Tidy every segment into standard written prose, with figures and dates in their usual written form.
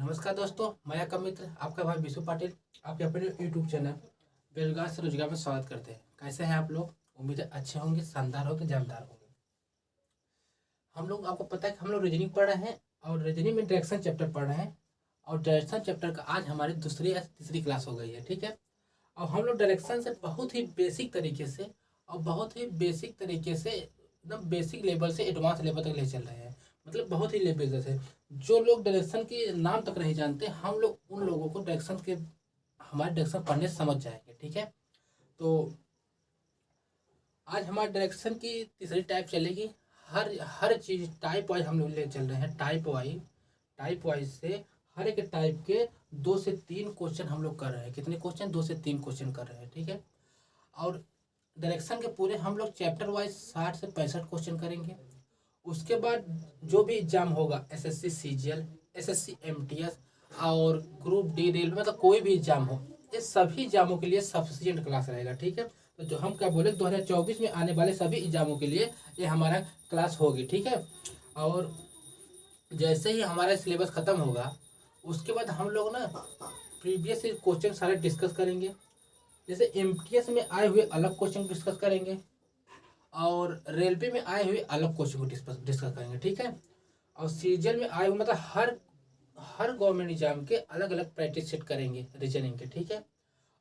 नमस्कार दोस्तों, मैं आपका मित्र आपका भाई विशु पाटिल आपके अपने यूट्यूब चैनल बेरोजगार से रोजगार में स्वागत करते हैं। कैसे हैं आप लोग? उम्मीद है अच्छे होंगे, शानदार होंगे, जानदार होंगे। हम लोग आपको पता है कि हम लोग रीजनिंग पढ़ रहे हैं और रीजनिंग में डायरेक्शन चैप्टर पढ़ रहे हैं और डायरेक्शन चैप्टर का आज हमारी दूसरी या तीसरी क्लास हो गई है। ठीक है, और हम लोग डायरेक्शन से बहुत ही बेसिक तरीके से और बहुत ही बेसिक तरीके से एकदम बेसिक लेवल से एडवांस लेवल तक ले चल रहे हैं। मतलब बहुत ही लेवल से जो लोग डायरेक्शन के नाम तक नहीं जानते, हम लोग उन लोगों को डायरेक्शन के हमारे डायरेक्शन पढ़ने से समझ जाएंगे। ठीक है, तो आज हमारे डायरेक्शन की तीसरी टाइप चलेगी। हर हर चीज़ टाइप वाइज हम लोग ले चल रहे हैं। टाइप वाइज से हर एक टाइप के 2 से 3 क्वेश्चन हम लोग कर रहे हैं। कितने क्वेश्चन? 2 से 3 क्वेश्चन कर रहे हैं। ठीक है, और डायरेक्शन के पूरे हम लोग चैप्टर वाइज 60 से 65 क्वेश्चन करेंगे। उसके बाद जो भी एग्जाम होगा, एसएससी सीजीएल, एसएससी एमटीएस और ग्रुप डी रेलवे, मतलब कोई भी एग्जाम हो, ये सभी एग्जामों के लिए सफिशिएंट क्लास रहेगा। ठीक है, तो जो हम क्या बोले 2024 में आने वाले सभी एग्जामों के लिए ये हमारा क्लास होगी। ठीक है, और जैसे ही हमारा सिलेबस ख़त्म होगा उसके बाद हम लोग ना प्रीवियस क्वेश्चन सारे डिस्कस करेंगे। जैसे एमटीएस में आए हुए अलग क्वेश्चन डिस्कस करेंगे और रेलवे में आए हुए अलग क्वेश्चन को डिस्कस करेंगे। ठीक है, और सीजन में आए हुए मतलब हर हर गवर्नमेंट एग्जाम के अलग अलग प्रैक्टिस सेट करेंगे रीजनिंग के। ठीक है,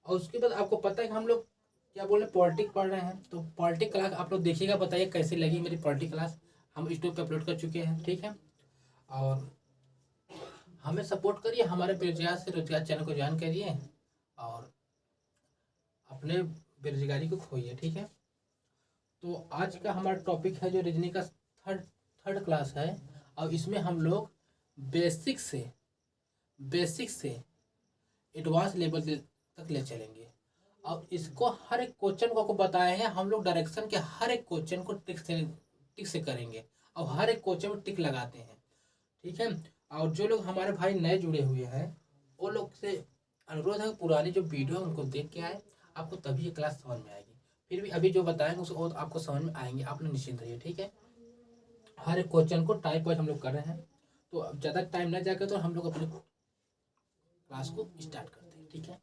और उसके बाद आपको पता है कि हम लोग क्या बोल रहे हैं, पॉलिटिक्स पढ़ रहे हैं। तो पॉलिटिक्स क्लास आप लोग देखिएगा, बताइए कैसी लगी मेरी पॉलिटिक्स क्लास। हम यूट्यूब पे अपलोड कर चुके हैं। ठीक है, और हमें सपोर्ट करिए, हमारे बेरोजगार से रोजगार चैनल को ज्वाइन करिए और अपने बेरोजगारी को खोइए। ठीक है, तो आज का हमारा टॉपिक है जो रीजनिंग का थर्ड क्लास है और इसमें हम लोग बेसिक से एडवांस लेवल तक ले चलेंगे। और इसको हर एक क्वेश्चन को आपको बताए हैं हम लोग, डायरेक्शन के हर एक क्वेश्चन को टिक से करेंगे और हर एक क्वेश्चन में टिक लगाते हैं। ठीक है, और जो लोग हमारे भाई नए जुड़े हुए हैं वो लोग से अनुरोध है कि पुरानी जो वीडियो है उनको देख के आए, आपको तभी ये क्लास समझ में आएगी। फिर भी अभी जो बताएंगे उसको आपको समझ में आएंगे, आप लोग निश्चिंत रहिए। ठीक है, हर एक क्वेश्चन को टाइप वाइज हम लोग कर रहे हैं। तो अब ज़्यादा टाइम ना जाकर तो हम लोग अपने क्लास को स्टार्ट करते हैं। ठीक है,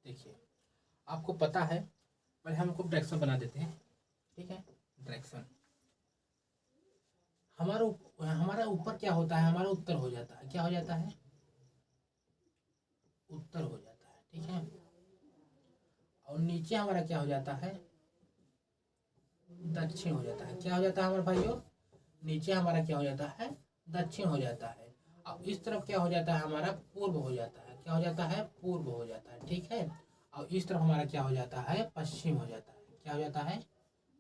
देखिए आपको पता है, पहले हमको डायरेक्शन बना देते हैं। ठीक है, डायरेक्शन हमारा ऊपर क्या होता है, हमारा उत्तर हो जाता है। क्या हो जाता है? उत्तर हो जाता है। ठीक है, और नीचे हमारा क्या हो जाता है? दक्षिण हो जाता है। क्या हो जाता है हमारे भाइयों? नीचे हमारा क्या हो जाता है? दक्षिण हो जाता है। अब इस तरफ क्या हो जाता है? हमारा पूर्व हो जाता है। क्या हो जाता है? पूर्व हो जाता है। ठीक है, और इस तरफ हमारा क्या हो जाता है? पश्चिम हो जाता है। क्या हो जाता है?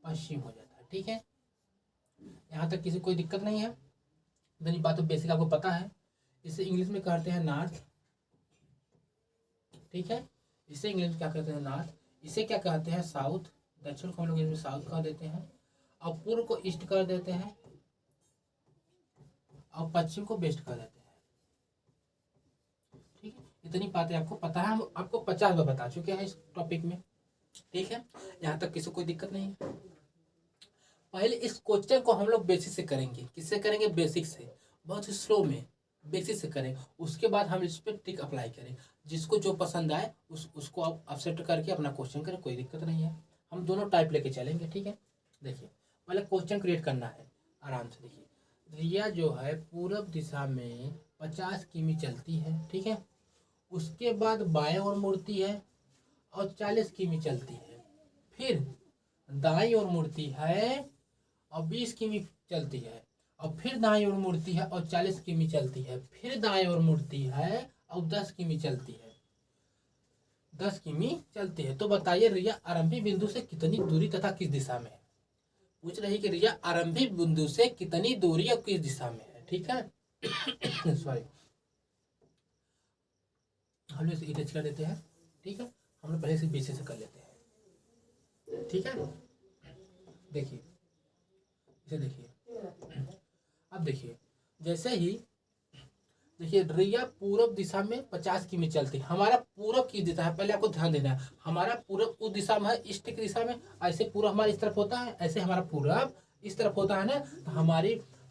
पश्चिम हो जाता है। ठीक है, यहाँ तक किसी कोई दिक्कत नहीं है। मेरी बात तो बेसिक आपको पता है। इसे इंग्लिश में कहते हैं नॉर्थ। ठीक है, इसे इंग्लिश में क्या कहते हैं? नॉर्थ। इसे क्या कहते हैं? साउथ। दक्षिण को हम लोग इंग्लिश में साउथ कह देते हैं और पूर्व को ईस्ट कर देते हैं और पश्चिम को वेस्ट कर देते हैं। ठीक है, इतनी बातें आपको पता है, हम आपको 50 बार बता चुके हैं इस टॉपिक में। ठीक है, यहाँ तक किसी को कोई दिक्कत नहीं है। पहले इस क्वेश्चन को हम लोग बेसिक से करेंगे। किससे करेंगे? बेसिक से, बहुत ही स्लो में बेसिक से करें। उसके बाद हम इस पर टिक अप्लाई करें। जिसको जो पसंद आए उसको आप एक्सेप्ट करके अपना क्वेश्चन करें, कोई दिक्कत नहीं है। हम दोनों टाइप लेके चलेंगे। ठीक है, देखिए पहले क्वेश्चन क्रिएट करना है आराम से। देखिए रिया जो है पूरब दिशा में 50 किमी चलती है। ठीक है, उसके बाद बाएं ओर मुड़ती है और 40 किमी चलती है। फिर दाईं ओर मुड़ती है और 20 किमी चलती है और फिर दाईं ओर मुड़ती है और 40 किमी चलती है। फिर दाईं ओर मुड़ती है और 10 किमी चलती है। 10 किमी चलती है। तो बताइए रिया आरंभी बिंदु से कितनी दूरी तथा किस दिशा में है? पूछ रही कि रिया आरंभी बिंदु से कितनी दूरी और किस दिशा में है। ठीक है सॉरी, हम लोग इसे इरेज कर देते हैं। ठीक है, हम लोग पहले से बेसिक से कर लेते हैं। ठीक है, देखिए इसे देखिए। अब देखिए जैसे ही देखिए रिया पूरब दिशा में 50 किमी चलती है। हमारा पूरब की दिशा है, पहले आपको ध्यान देना है। हमारा पूरब उस दिशा में है, ईस्ट की दिशा में। ऐसे पूरब हमारा इस तरफ होता है, ऐसे हमारा पूरब इस तरफ होता है ना। तो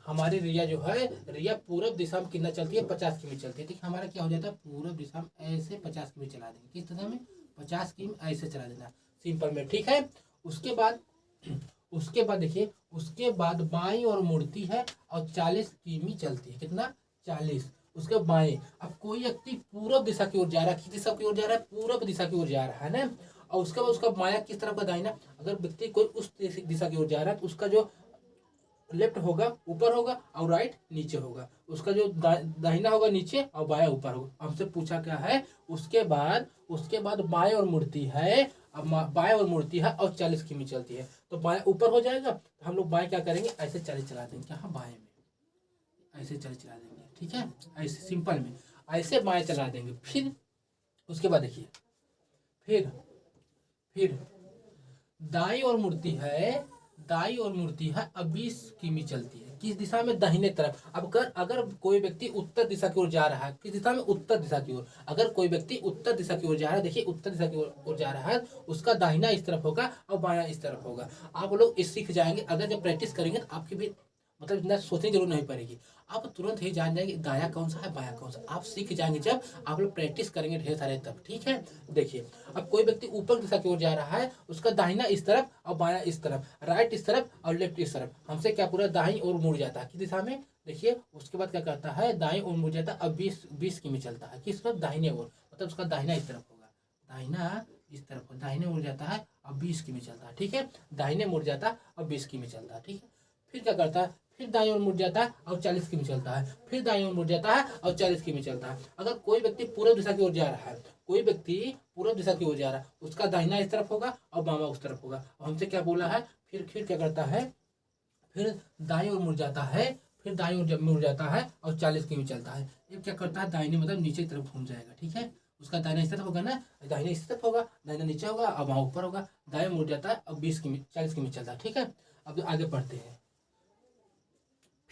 हमारी रिया जो है, रिया पूरब दिशा में कितना चलती है, 50 किमी चलती है। देखिए हमारा क्या हो जाता है, पूरब दिशा में ऐसे 50 किमी चला देंगे। किस दिशा में, 50 किमी ऐसे चला देना, सिंपल में, ठीक है। उसके बाद देखिए, उसके बाद बाईं ओर मुड़ती है और 40 किमी चलती है। कितना, 40। उसके बाएं, अब कोई व्यक्ति पूरब दिशा की ओर जा रहा है, किस दिशा की ओर जा रहा है, पूरब दिशा की ओर जा रहा है ना। और उसके बाद उसका बायां किस तरफ का, दाहिना। अगर व्यक्ति कोई उस दिशा की ओर जा रहा है तो उसका जो लेफ्ट होगा ऊपर होगा और राइट नीचे होगा। उसका जो दाहिना होगा नीचे और बाया ऊपर होगा। हमसे पूछा क्या है, उसके बाद बाएं और मुड़ती है, अब बाएं और मुड़ती है और 40 किमी चलती है। तो बाएं ऊपर हो जाएगा, तो हम लोग बाएं क्या करेंगे, ऐसे 40 चला देंगे। क्या, बाएं में ऐसे 40 चला देंगे, ठीक है। ऐसे सिंपल में ऐसे बाएं चला देंगे। फिर उसके बाद देखिए, फिर दाई और मुड़ती है अब 20 किमी चलती है। किस दिशा में, दाहिने तरफ। अब अगर कोई व्यक्ति उत्तर दिशा की ओर जा रहा है, किस दिशा में, उत्तर दिशा की ओर। अगर कोई व्यक्ति उत्तर दिशा की ओर जा रहा है, देखिए उत्तर दिशा की ओर जा रहा है, उसका दाहिना इस तरफ होगा और बायां इस तरफ होगा। आप लोग इस सीख जाएंगे, अगर जब प्रैक्टिस करेंगे तो आपकी भी मतलब इतना सोचने की जरूरत नहीं पड़ेगी। आप तुरंत ही जान जाएंगे दाया कौन सा है, बाया कौन सा। आप सीख जाएंगे जब आप लोग प्रैक्टिस करेंगे ढेर सारे तब, ठीक है। देखिए, अब कोई व्यक्ति ऊपर दिशा की ओर जा रहा है, उसका दाहिना इस तरफ और बाया इस तरफ, राइट इस तरफ और लेफ्ट इस तरफ। हमसे क्या पूरा दाहिनी ओर मुड़ जाता है, किस दिशा में, देखिए। उसके बाद क्या करता है, दाएं ओर मुड़ जाता है। अब 20 किमी चलता है। किस तरफ, दाहिने ओर, मतलब उसका दाहिना इस तरफ होगा, दाहिना इस तरफ, दाहिने मुड़ जाता है और 20 किमी चलता है, ठीक है। दाहिने मुड़ जाता है और 20 किमी चलता है, ठीक है। फिर क्या करता है, फिर दाईं ओर मुड़ जाता है और 40 किमी चलता है। फिर दाईं ओर मुड़ जाता है और 40 किमी चलता है। अगर कोई व्यक्ति पूर्व दिशा की ओर जा रहा है, उसका दाहिना इस तरफ होगा और बामा उस तरफ होगा। और हमसे क्या बोला है, फिर क्या करता है, फिर दाईं ओर मुड़ जाता है, और 40 किमी चलता है। ये क्या करता है, दाहिने मतलब नीचे की तरफ घूम जाएगा, ठीक है। उसका दाहिना इस तरफ होगा ना, दाहिने इस तरफ होगा, दाहिना नीचे होगा और वहाँ ऊपर होगा। दाएं मुड़ जाता है और 40 किमी चलता है, ठीक है। अब आगे बढ़ते हैं।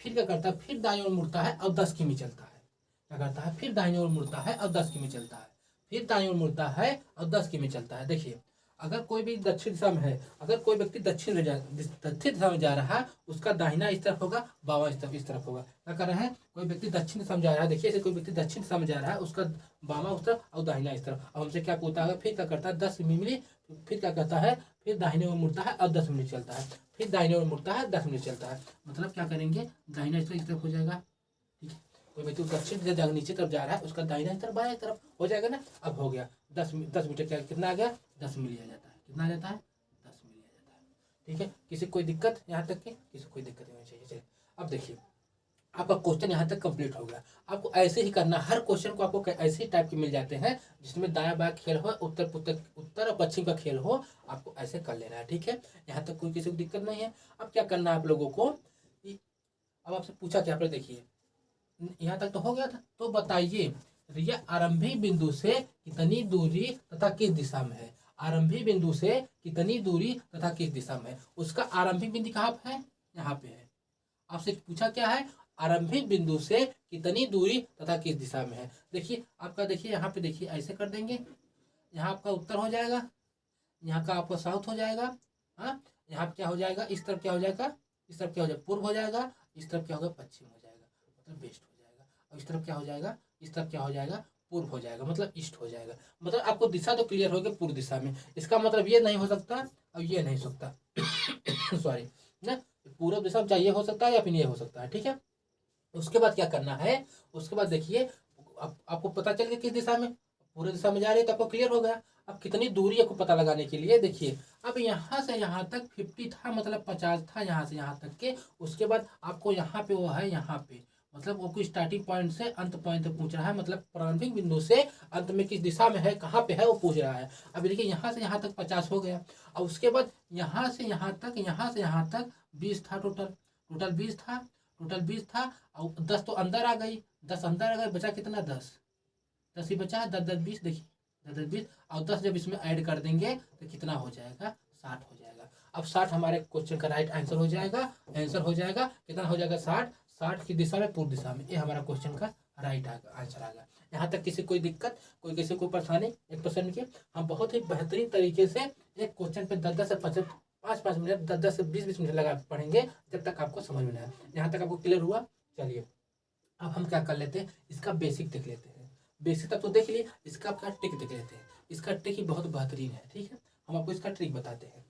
फिर क्या करता है, फिर दाईं ओर मुड़ता है और 10 किमी चलता है। क्या करता है, फिर दाईं ओर मुड़ता है और 10 किमी चलता है। फिर दाईं ओर मुड़ता है और 10 किमी चलता है। देखिए, अगर कोई भी दक्षिण दिशा में है, अगर कोई व्यक्ति दक्षिण दिशा में जा रहा है, उसका दाहिना इस तरफ होगा, बावा इस तरफ होगा। क्या कर रहे हैं, कोई व्यक्ति दक्षिण दिशा में जा रहा है, देखिए ऐसे कोई व्यक्ति दक्षिण दिशा में जा रहा है, उसका बामा उस तरफ और दाहिना इस तरफ। अब हमसे क्या पूछता है, फिर क्या करता है, 10 मिली। फिर क्या करता है, फिर दाहिने ओर मुड़ता है और 10 मिनट चलता है। फिर दाहिने ओर मुड़ता है, 10 मिनट चलता है। मतलब क्या करेंगे, दाहिना इस तरफ हो जाएगा, ठीक है। कोई व्यक्ति दक्षिण दिशा नीचे तरफ जा रहा है, उसका दाहिना तरफ बाया तरफ हो जाएगा ना। अब हो गया 10 मीटर, क्या कितना आ गया, 10 मिली आ जाता है। कितना आ जाता है, 10 मिली आ जाता है, ठीक है। किसी कोई दिक्कत यहाँ तक की, किसी कोई दिक्कत नहीं होनी चाहिए। चलिए अब देखिए, आपका क्वेश्चन यहाँ तक कंप्लीट हो गया। आपको ऐसे ही करना, हर क्वेश्चन को आपको ऐसे ही टाइप के मिल जाते हैं, जिसमें दाया बाया खेल हो, उत्तर और पश्चिम का खेल हो, आपको ऐसे कर लेना है, ठीक है। यहाँ तक कोई किसी को दिक्कत नहीं है। अब क्या करना है आप लोगों को, अब आपसे पूछा क्या, आप लोग देखिए यहाँ तक तो हो गया था। तो बताइए, रिया आरंभिक बिंदु से कितनी दूरी तथा किस दिशा में है। आरंभिक बिंदु से कितनी दूरी तथा किस दिशा में है। उसका आरंभिक बिंदु कहाँ पे है, यहाँ पे है। आपसे पूछा क्या है, आरंभिक बिंदु से कितनी दूरी तथा किस दिशा में है। देखिए आपका, देखिए यहाँ पे देखिए ऐसे कर देंगे, यहाँ आपका उत्तर हो जाएगा, यहाँ का आपका साउथ हो जाएगा। हाँ, यहाँ क्या हो जाएगा, इस तरफ क्या हो जाएगा, इस तरफ क्या हो जाएगा, पूर्व हो जाएगा। इस तरफ क्या होगा, पश्चिम हो जाएगा, मतलब वेस्ट हो जाएगा। और इस तरफ क्या हो जाएगा, इस तरफ क्या हो जाएगा, पूर्व हो जाएगा, मतलब ईस्ट हो जाएगा। मतलब आपको दिशा तो क्लियर हो गई पूर्व दिशा में। इसका मतलब ये नहीं हो सकता और ये नहीं हो सकता सॉरी ना, पूर्व दिशा में चाहिए हो सकता है या फिर ये हो सकता है, ठीक है। उसके बाद क्या करना है, उसके बाद देखिए, आपको पता चल गया किस दिशा में, पूर्व दिशा में जा रही है, तो आपको क्लियर हो गया। अब कितनी दूरी है को पता लगाने के लिए देखिए, अब यहाँ से यहाँ तक 50 था, मतलब 50 था यहाँ से यहाँ तक के। उसके बाद आपको यहाँ पे वो है, यहाँ पे मतलब वो कोई स्टार्टिंग पॉइंट से अंत पॉइंट तक पूछ रहा है, मतलब प्रारंभिक बिंदु से अंत में किस दिशा में है, कहाँ पे है, वो पूछ रहा है। अब देखिए यहाँ से यहाँ तक 50 हो गया। और उसके बाद यहाँ से यहाँ तक 20 था, टोटल 20 था, और 10 तो अंदर आ गई, 10 अंदर आ गई, बचा कितना, 10 ही बचा, 10 20, देखिए 10 20, और 10 जब इसमें ऐड कर देंगे तो कितना हो जाएगा, 60 हो जाएगा। अब 60 हमारे क्वेश्चन का राइट आंसर हो जाएगा। कितना हो जाएगा, 60 की दिशा में, पूर्व दिशा में। ये हमारा क्वेश्चन का राइट आंसर आ गया। यहाँ तक किसी कोई दिक्कत, किसी को परेशानी, एक प्रश्न की हम बहुत ही बेहतरीन तरीके से एक क्वेश्चन पे 10 से 5-5 मिनट 10-10 से 20-20 मिनट लगा पढ़ेंगे जब तक आपको समझ में ना आए। यहाँ तक आपको क्लियर हुआ? चलिए अब हम क्या कर लेते हैं, इसका बेसिक देख लेते हैं। बेसिक तक तो देख लिए, इसका आपका ट्रिक देख लेते हैं। इसका ट्रिक ही बहुत बेहतरीन है, ठीक है। हम आपको इसका ट्रिक बताते हैं।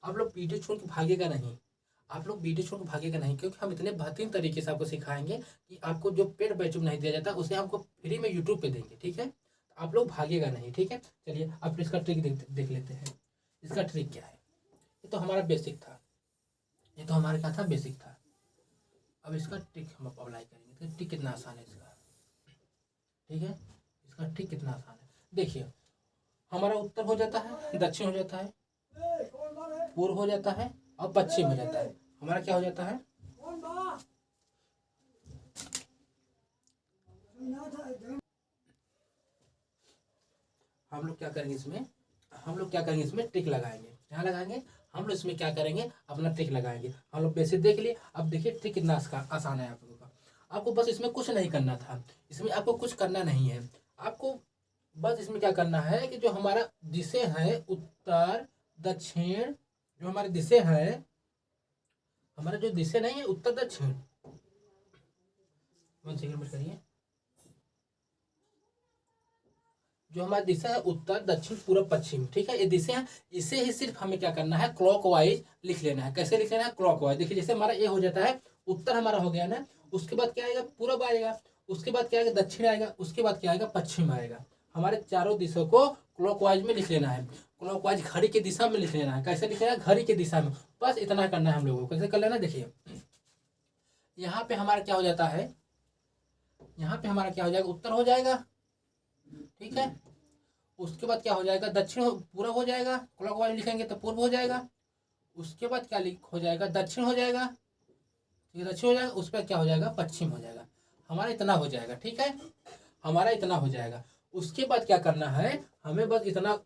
आप लोग वीडियो छोड़ के भागेगा नहीं, आप लोग वीडियो छोड़ के भागेगा नहीं, क्योंकि हम इतने बेहतरीन तरीके से आपको सिखाएंगे कि आपको जो पेड बैचअप नहीं दिया जाता उसे हमको फ्री में यूट्यूब पे देंगे, ठीक है। आप लोग भागेगा नहीं, ठीक है। चलिए अब इसका ट्रिक देख लेते हैं। इसका ट्रिक क्या है? ये तो हमारा बेसिक था, ये तो हमारे क्या था, बेसिक था। अब इसका ट्रिक हम अप्लाई करेंगे। तो ट्रिक कितना आसान है इसका, ठीक है। इसका ट्रिक कितना आसान है, देखिए। हमारा उत्तर हो जाता है, दक्षिण हो जाता है, पूर्व हो जाता है और पश्चिम हो जाता है। हमारा क्या हो जाता है, हम लोग क्या करेंगे इसमें, हम लोग क्या करेंगे इसमें, ट्रिक लगाएंगे। क्या लगाएंगे हम लोग इसमें, क्या करेंगे, अपना ट्रिक लगाएंगे। हम लोग बेसिक देख लिए, अब देखिए ट्रिक कितना आसान है आप लोगों का। आपको बस इसमें कुछ नहीं करना था, इसमें आपको कुछ करना नहीं है। आपको बस इसमें क्या करना है कि जो हमारा दिशे है उत्तर दक्षिण, जो हमारे दिशे है, हमारा जो दिशे नहीं है उत्तर दक्षिण, 1 सेकंड में करिए, जो हमारी दिशा है उत्तर दक्षिण पूर्व पश्चिम, ठीक है। ये दिशा है, इसे ही सिर्फ हमें क्या करना है, क्लॉकवाइज लिख लेना है। कैसे लिख लेना है, क्लॉकवाइज। देखिए जैसे हमारा ये हो जाता है, उत्तर हमारा हो गया ना, उसके बाद क्या आएगा, पूर्व आएगा, उसके बाद क्या आएगा, दक्षिण आएगा, उसके बाद क्या आएगा, पश्चिम आएगा। हमारे चारों दिशा को क्लॉकवाइज में लिख लेना है। क्लॉकवाइज घड़ी की दिशा में लिख लेना है। कैसे लिख लेना है, घड़ी की दिशा में। बस इतना करना है हम लोगों को। कैसे कर लेना, देखिए यहाँ पे हमारा क्या हो जाता है, यहाँ पे हमारा क्या हो जाएगा, उत्तर हो जाएगा, ठीक है। उसके बाद क्या हो जाएगा, दक्षिण पूर्व हो जाएगा, क्लॉकवाइज लिखेंगे तो पूर्व हो जाएगा। उसके बाद क्या हो जाएगा, दक्षिण हो जाएगा, ठीक है, दक्षिण हो जाएगा। उस पर क्या हो जाएगा, पश्चिम हो जाएगा। हमारा इतना हो जाएगा, ठीक है, हमारा इतना हो जाएगा। उसके बाद क्या करना है, हमें बस इतना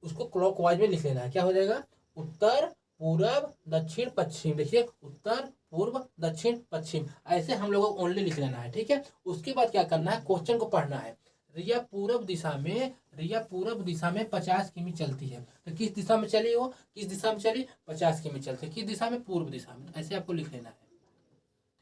उसको क्लॉकवाइज में लिख लेना है। क्या हो जाएगा, उत्तर पूर्व दक्षिण पश्चिम। देखिए उत्तर पूर्व दक्षिण पश्चिम, ऐसे हम लोगों को ओनली लिख लेना है, ठीक है। उसके बाद क्या करना है, क्वेश्चन को पढ़ना है। रिया पूर्व दिशा में 50 किमी चलती है, तो किस दिशा में चली वो, किस दिशा में चली, 50 किमी चलती है। किस दिशा में, पूर्व दिशा में। ऐसे आपको लिख लेना है,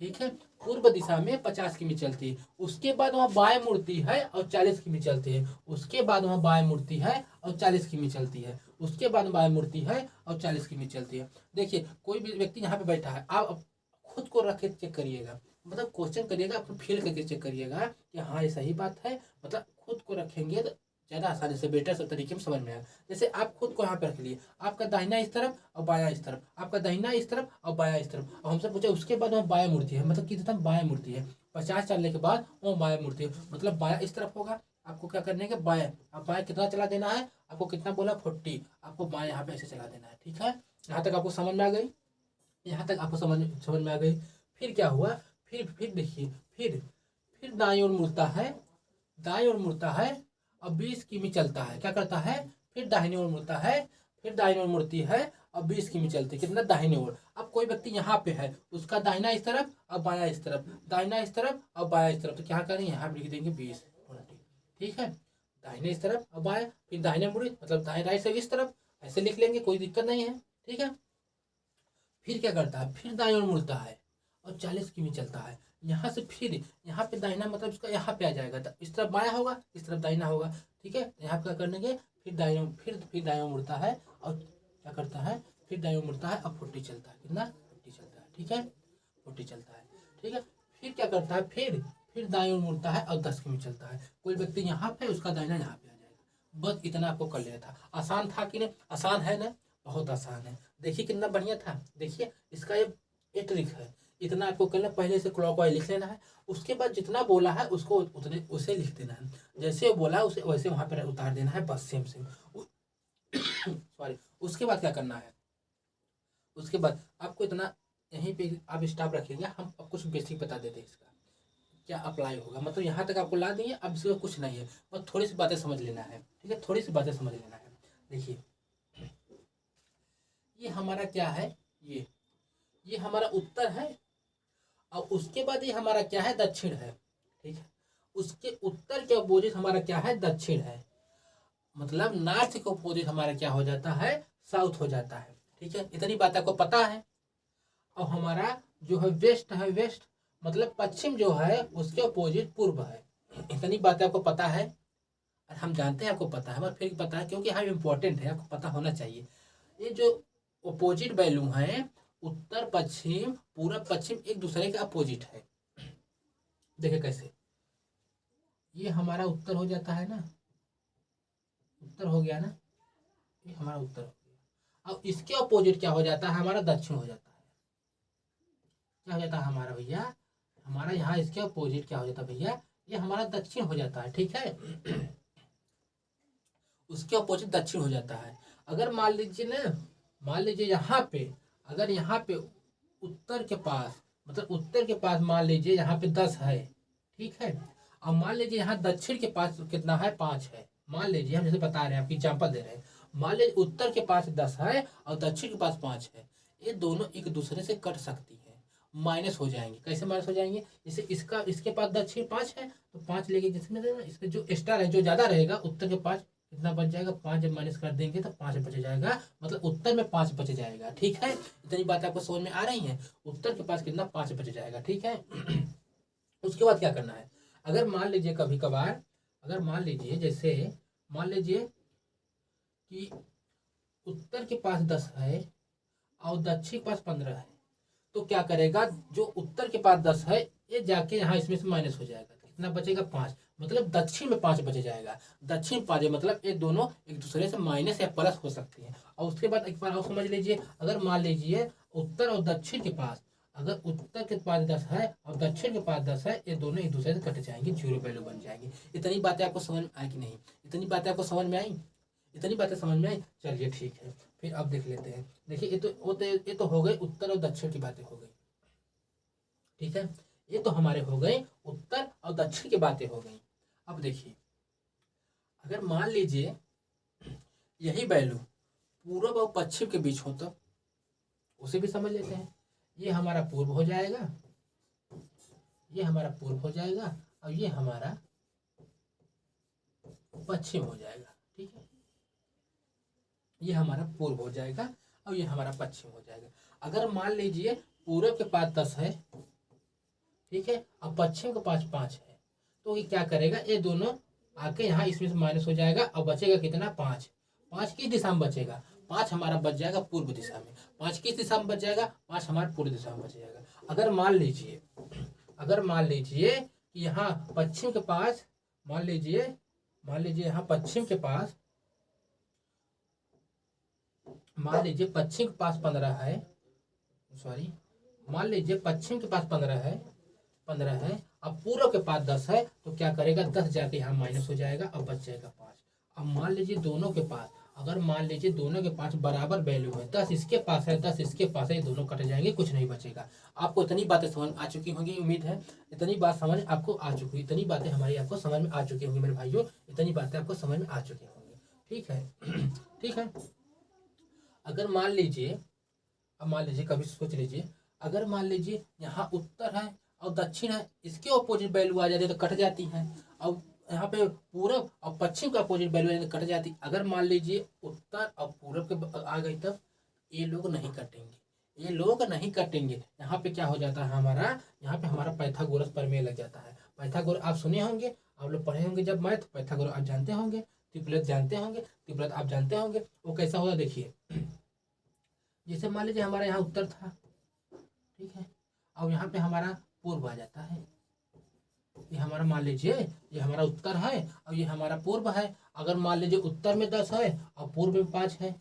ठीक है। पूर्व दिशा में 50 किमी चलती है। उसके बाद वहाँ बाएं मुड़ती है और 40 किमी चलती है। उसके बाद वहाँ बाएं मुड़ती है और 40 किमी चलती है। उसके बाद बाएं मुड़ती है और 40 किमी चलती है। देखिए कोई भी व्यक्ति यहाँ पे बैठा है, आप खुद को रख के चेक करिएगा, मतलब क्वेश्चन करिएगा, अपने फील करके चेक करिएगा कि हाँ ये सही बात है। मतलब खुद को रखेंगे तो ज़्यादा आसानी से बेटर सब तरीके में समझ में आएगा। जैसे आप खुद को यहाँ पे रख लिए, आपका दाहिना इस तरफ और बाया इस तरफ, आपका दाहिना इस तरफ और बाया इस तरफ, और हमसे पूछे उसके बाद वहाँ बाया मूर्ति है, मतलब किस तरफ, बाया मूर्ति है। 50 चलने के बाद वो बाया मूर्ति है, मतलब बाया इस तरफ होगा। आपको क्या करने के, बाया, अब बाया कितना चला देना है, आपको कितना बोला 40, आपको बाया यहाँ पे ऐसे चला देना है, ठीक है। यहाँ तक आपको समझ में आ गई, यहाँ तक आपको समझ में आ गई। फिर क्या हुआ, फिर देखिए, फिर दाईं ओर मुड़ता है, दाईं ओर मुड़ता है और 20 किमी चलता है। क्या करता है, फिर दाहिनी ओर मुड़ता है, फिर दाहिनी ओर मुड़ती है और 20 किमी चलती है। कितना, दाहिनी ओर। अब कोई व्यक्ति यहाँ पे है, उसका दाहिना इस तरफ और बाया इस तरफ, दाहिना इस तरफ और बाया इस तरफ, तो क्या करेंगे, यहाँ पे लिख देंगे 20, ठीक है। दाहिने इस तरफ और बाया, फिर दाहिने मुड़ी, मतलब दाहिने राइट से इस तरफ, ऐसे लिख लेंगे, कोई दिक्कत नहीं है, ठीक है। फिर क्या करता है, फिर दाईं ओर मुड़ता है और 40 किमी चलता है। यहाँ से फिर यहाँ पे दाहिना, मतलब उसका यहाँ पे आ जाएगा, तो इस तरफ बाया होगा, इस तरफ दाहिना होगा, ठीक है। यहाँ पे क्या करने, फिर दाईं, फिर दाईं ओर मुड़ता है और क्या करता है, फिर दाईं ओर मुड़ता है और 40 चलता है। कितना, 40 चलता है, ठीक है, 40 चलता है, ठीक है। फिर क्या करता है, फिर दाईं ओर मुड़ता है और 10 किमी चलता है। कोई व्यक्ति यहाँ पे, उसका दाहिना यहाँ पे आ जाएगा। बस इतना आपको कर लेना था। आसान था कि नहीं, आसान है ना, बहुत आसान है। देखिए कितना बढ़िया था। देखिए इसका ये ट्रिक है, इतना आपको करना, पहले से क्लॉकवाइज लिख लेना है। उसके बाद जितना बोला है उसको उतने उसे लिख देना है, जैसे बोला उसे वैसे वहाँ पर उतार देना है, बस सेम सॉरी। उसके बाद क्या करना है, उसके बाद आपको इतना यहीं पे आप स्टॉप रखिएगा। हम अब कुछ बेसिक बता देते हैं इसका क्या अप्लाई होगा। मतलब यहाँ तक आपको ला दिए, अब इसका कुछ नहीं है, बस थोड़ी सी बातें समझ लेना है, ठीक है, थोड़ी सी बातें समझ लेना है। देखिए ये हमारा क्या है, ये हमारा उत्तर है और उसके बाद ये हमारा क्या है, दक्षिण है, ठीक है। उसके उत्तर के अपोजिट हमारा क्या है, दक्षिण है। मतलब नॉर्थ के अपोजिट हमारा क्या हो जाता है, साउथ हो जाता है, ठीक है, इतनी बात आपको पता है। और हमारा जो है वेस्ट है, वेस्ट मतलब पश्चिम जो है उसके अपोजिट पूर्व है। इतनी बातें आपको पता है और हम जानते हैं आपको पता है, मगर फिर पता है क्योंकि हम इम्पोर्टेंट है, आपको पता होना चाहिए। ये जो अपोजिट वैल्यू है, उत्तर पश्चिम पूरब पश्चिम एक दूसरे के अपोजिट है। देखिए कैसे, ये हमारा उत्तर हो जाता है ना, उत्तर हो गया ना, ये हमारा उत्तर हो गया। अब इसके अपोजिट क्या हो जाता है, हमारा दक्षिण हो जाता है। क्या हो जाता है हमारा भैया, हमारा यहाँ इसके अपोजिट क्या हो जाता है भैया, ये हमारा दक्षिण हो जाता है। ठीक है, उसके अपोजिट दक्षिण हो जाता है। अगर मान लीजिए ना, मान लीजिए यहाँ पे, अगर यहाँ पे उत्तर के पास, मतलब उत्तर के पास मान लीजिए यहाँ पे 10 है, ठीक है। अब मान लीजिए यहाँ दक्षिण के पास कितना है, 5 है। मान लीजिए हम जैसे बता रहे हैं, आपकी एग्जाम्पल दे रहे हैं। मान लीजिए उत्तर के पास 10 है और दक्षिण के पास 5 है, ये दोनों एक दूसरे से कट सकती है, माइनस हो जाएंगे। कैसे माइनस हो जाएंगे, जैसे इसका, इसके पास दक्षिण 5 है तो 5 लेके, जिसमें इसका जो एक्स्ट्रा है, जो ज्यादा रहेगा, उत्तर के पास कितना बच जाएगा, 5 जब माइनस कर देंगे तो 5 बच जाएगा, मतलब उत्तर में 5 बच जाएगा। ठीक है, इतनी बात आपको समझ में आ रही है। उत्तर के पास कितना, 5 बच जाएगा। ठीक है, उसके बाद क्या करना है, अगर मान लीजिए कभी कभार, अगर मान लीजिए जैसे मान लीजिए कि उत्तर के पास 10 है और दक्षिण के पास 15 है, तो क्या करेगा, जो उत्तर के पास 10 है ये जाके यहाँ इसमें से माइनस हो जाएगा, कितना बचेगा, 5, मतलब दक्षिण में 5 बच जाएगा। दक्षिण 5 मतलब ये दोनों एक दूसरे से माइनस या प्लस हो सकती है। और उसके बाद एक बार और समझ लीजिए, अगर मान लीजिए उत्तर और दक्षिण के पास, अगर उत्तर के पास 10 है और दक्षिण के पास 10 है, ये दोनों एक दूसरे से कट जाएंगे, जीरो वैल्यू बन जाएंगी। इतनी बातें आपको समझ में आई कि नहीं, इतनी बातें आपको समझ में आई, इतनी बातें समझ में आई। चलिए ठीक है, फिर अब देख लेते हैं। देखिए ये तो हो गई उत्तर और दक्षिण की बातें हो गई। ठीक है, ये तो हमारे हो गए उत्तर और दक्षिण की बातें हो गई। अब देखिए, अगर मान लीजिए यही वैल्यू पूर्व और पश्चिम के बीच हो तो उसे भी समझ लेते हैं। ये हमारा पूर्व हो जाएगा, ये हमारा पूर्व हो जाएगा और ये हमारा पश्चिम हो जाएगा। ठीक है, ये हमारा पूर्व हो जाएगा और ये हमारा पश्चिम हो जाएगा। अगर मान लीजिए पूर्व के पास 10 है, ठीक है, और पश्चिम के पास 5 है, तो ये क्या करेगा, ये दोनों आके यहाँ इसमें से माइनस हो जाएगा और बचेगा कितना, 5। 5 किस दिशा में बचेगा, 5 हमारा बच जाएगा पूर्व दिशा में। 5 किस दिशा में बच जाएगा, 5 हमारा पूर्व दिशा में बच जाएगा। अगर मान लीजिए कि यहाँ पश्चिम के पास, मान लीजिए यहाँ पश्चिम के पास, मान लीजिए पश्चिम के पास 15 है, सॉरी, मान लीजिए पश्चिम के पास 15 है, अब पूर्व के पास 10 है, तो क्या करेगा, 10 जाके यहाँ माइनस हो जाएगा और बच जाएगा 5। अब मान लीजिए दोनों के पास, अगर मान लीजिए दोनों के पास बराबर वैल्यू है, 10 इसके पास है, 10 इसके पास है, ये दोनों कट जाएंगे, कुछ नहीं बचेगा। आपको इतनी बातें समझ आ चुकी होंगी, उम्मीद है इतनी बात समझ आपको आ चुकी, इतनी बातें हमारी आपको समझ में आ चुकी होंगी मेरे भाइयों, इतनी बातें आपको समझ में आ चुकी होंगी। ठीक है, ठीक है। अगर मान लीजिए, अब मान लीजिए, कभी सोच लीजिए, अगर मान लीजिए यहाँ उत्तर है और दक्षिण है, इसके अपोजिट वैल्यू आ जाती है तो कट जाती है। अब यहाँ पे पूरब और पश्चिम का अपोजिट वैल्यू कट जाती। अगर मान लीजिए उत्तर और पूरब के आ गई, तब ये लोग नहीं कटेंगे, ये लोग नहीं कटेंगे। यहाँ पे क्या हो जाता है हमारा, यहाँ पे हमारा पाइथागोरस प्रमेय लग जाता है। पाइथागोरस आप सुने होंगे, आप लोग पढ़े होंगे जब मैथ, पाइथागोरस आप जानते होंगे, त्रिफलक जानते होंगे, त्रिफलक आप जानते होंगे। वो कैसा होगा देखिए, जैसे मान लीजिए हमारा यहाँ उत्तर था, ठीक है, और यहाँ पे हमारा पूर्व आ जाता है। ये हमारा मान लीजिए ये हमारा उत्तर है और ये हमारा पूर्व है। अगर मान लीजिए उत्तर में 10 है और पूर्व में 5 है,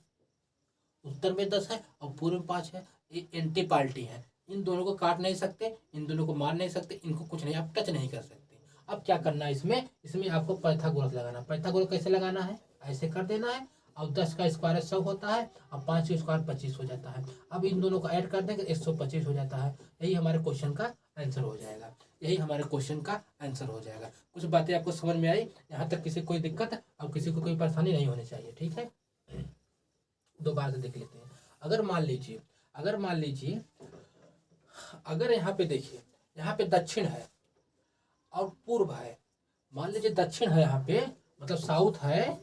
उत्तर में 10 है और पूर्व में 5 है, ये एंटी पार्टी है। इन दोनों को काट नहीं सकते, इन दोनों को मार नहीं सकते, इनको कुछ नहीं, आप टच नहीं कर सकते। अब क्या करना है इसमें आपको पाइथागोरस लगाना। पाइथागोरस कैसे लगाना है, ऐसे कर देना है, और 10 का स्क्वायर 100 होता है और 5 का स्क्वायर 25 हो जाता है। अब इन दोनों को ऐड कर देंगे 125 हो जाता है। यही हमारे क्वेश्चन का आंसर हो जाएगा, यही हमारे क्वेश्चन का आंसर हो जाएगा। कुछ बातें आपको समझ में आई, यहाँ तक किसी कोई दिक्कत और किसी को कोई परेशानी नहीं होनी चाहिए। ठीक है, दोबारा से देख लेते हैं। अगर मान लीजिए अगर यहाँ पे देखिए, यहाँ पे दक्षिण है और पूर्व है। मान लीजिए दक्षिण है यहाँ पे, मतलब साउथ है,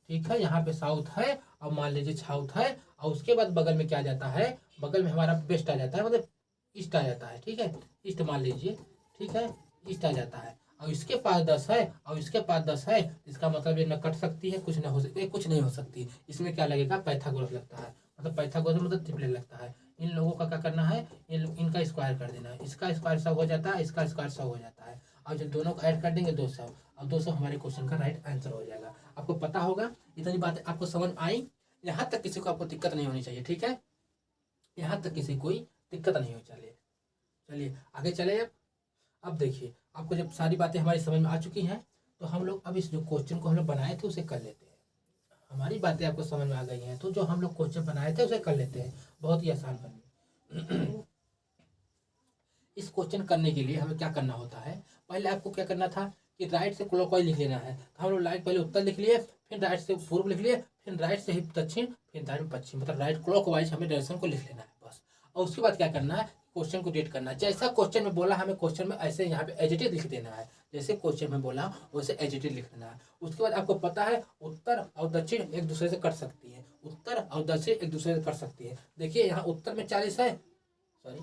ठीक है, यहाँ पे साउथ है, और मान लीजिए साउथ है और उसके बाद बगल में क्या आ जाता है, बगल में हमारा वेस्ट आ जाता है, मतलब ईस्ट आ जाता है। ठीक है, ईस्ट मान लीजिए, ठीक है, ईस्ट आ जाता है। और इसके पास 10 है और इसके पास 10 है, इसका मतलब ये न कट सकती है, कुछ न हो सकती, कुछ नहीं हो सकती। इसमें क्या लगेगा, पाइथागोरस लगता है, मतलब पाइथागोरस मतलब ट्रिपलेट लगता है। इन लोगों का क्या करना है, इनका स्क्वायर कर देना है। इसका स्क्वायर 100 हो जाता है, इसका स्क्वायर 100 हो जाता है, और जब दोनों को ऐड कर देंगे 200, और 200 हमारे क्वेश्चन का राइट आंसर हो जाएगा। आपको पता होगा, इतनी बातें आपको समझ आई। यहाँ तक किसी को आपको दिक्कत नहीं होनी चाहिए। ठीक है, यहाँ तक किसी कोई दिक्कत नहीं हो। चलिए चलिए आगे चले। अब देखिए, आपको जब सारी बातें हमारी समझ में आ चुकी हैं, तो हम लोग अब इस जो क्वेश्चन को हम लोग बनाए थे उसे कर लेते हैं। हमारी बातें आपको समझ में आ गई हैं, तो जो हम लोग क्वेश्चन बनाए थे उसे कर लेते हैं। बहुत ही आसान बनी। इस क्वेश्चन करने के लिए हमें क्या करना होता है, पहले आपको क्या करना था कि राइट से क्लॉकवाइज लिख लेना है। तो हम लोग राइट पहले उत्तर लिख लिए, फिर राइट से पूर्व लिख लिए, फिर राइट से ही दक्षिण, फिर राइट पश्चिम, मतलब राइट क्लॉकवाइज हमें डायरेक्शन को लिख लेना है बस। और उसके बाद क्या करना है, क्वेश्चन को डेट करना है। जैसा क्वेश्चन में बोला हमें क्वेश्चन में ऐसे यहाँ पे एजिटिव लिख देना है, जैसे क्वेश्चन में बोला वैसे एजिटिव लिख देना है। उसके बाद आपको पता है उत्तर और दक्षिण एक दूसरे से कट सकती है, उत्तर और दक्षिण एक दूसरे से कट सकती है। देखिए यहाँ उत्तर में 40 है, सॉरी,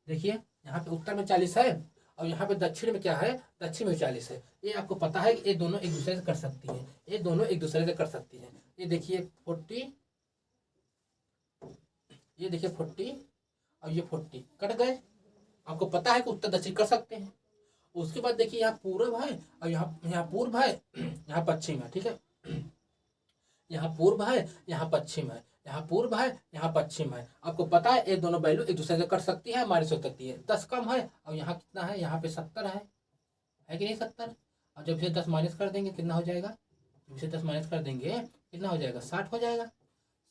देखिए यहाँ पे उत्तर में 40 है और यहाँ पे दक्षिण में क्या है, दक्षिण में 40 है। ये आपको पता है कि ये दोनों एक दूसरे से कर सकती है, ये दोनों एक दूसरे से कर सकती है। ये देखिए 40, ये देखिए 40 और ये 40 कट गए। आपको पता है कि उत्तर दक्षिण कर सकते हैं। उसके बाद देखिए यहाँ पूर्व है और यहाँ पूर्व है, यहाँ पश्चिम है। ठीक है, यहाँ पूर्व है, यहाँ पश्चिम है, यहाँ पूर्व है, यहाँ पश्चिम है। आपको पता है ये दोनों वैल्यू एक दूसरे से कट सकती है, माइनस हो सकती है। 10 कम है और यहाँ कितना है, यहाँ पे 70 है कि नहीं 70। और जब इसे 10 माइनस कर देंगे कितना हो जाएगा, जब इसे 10 माइनस कर देंगे कितना हो जाएगा, 60 हो जाएगा,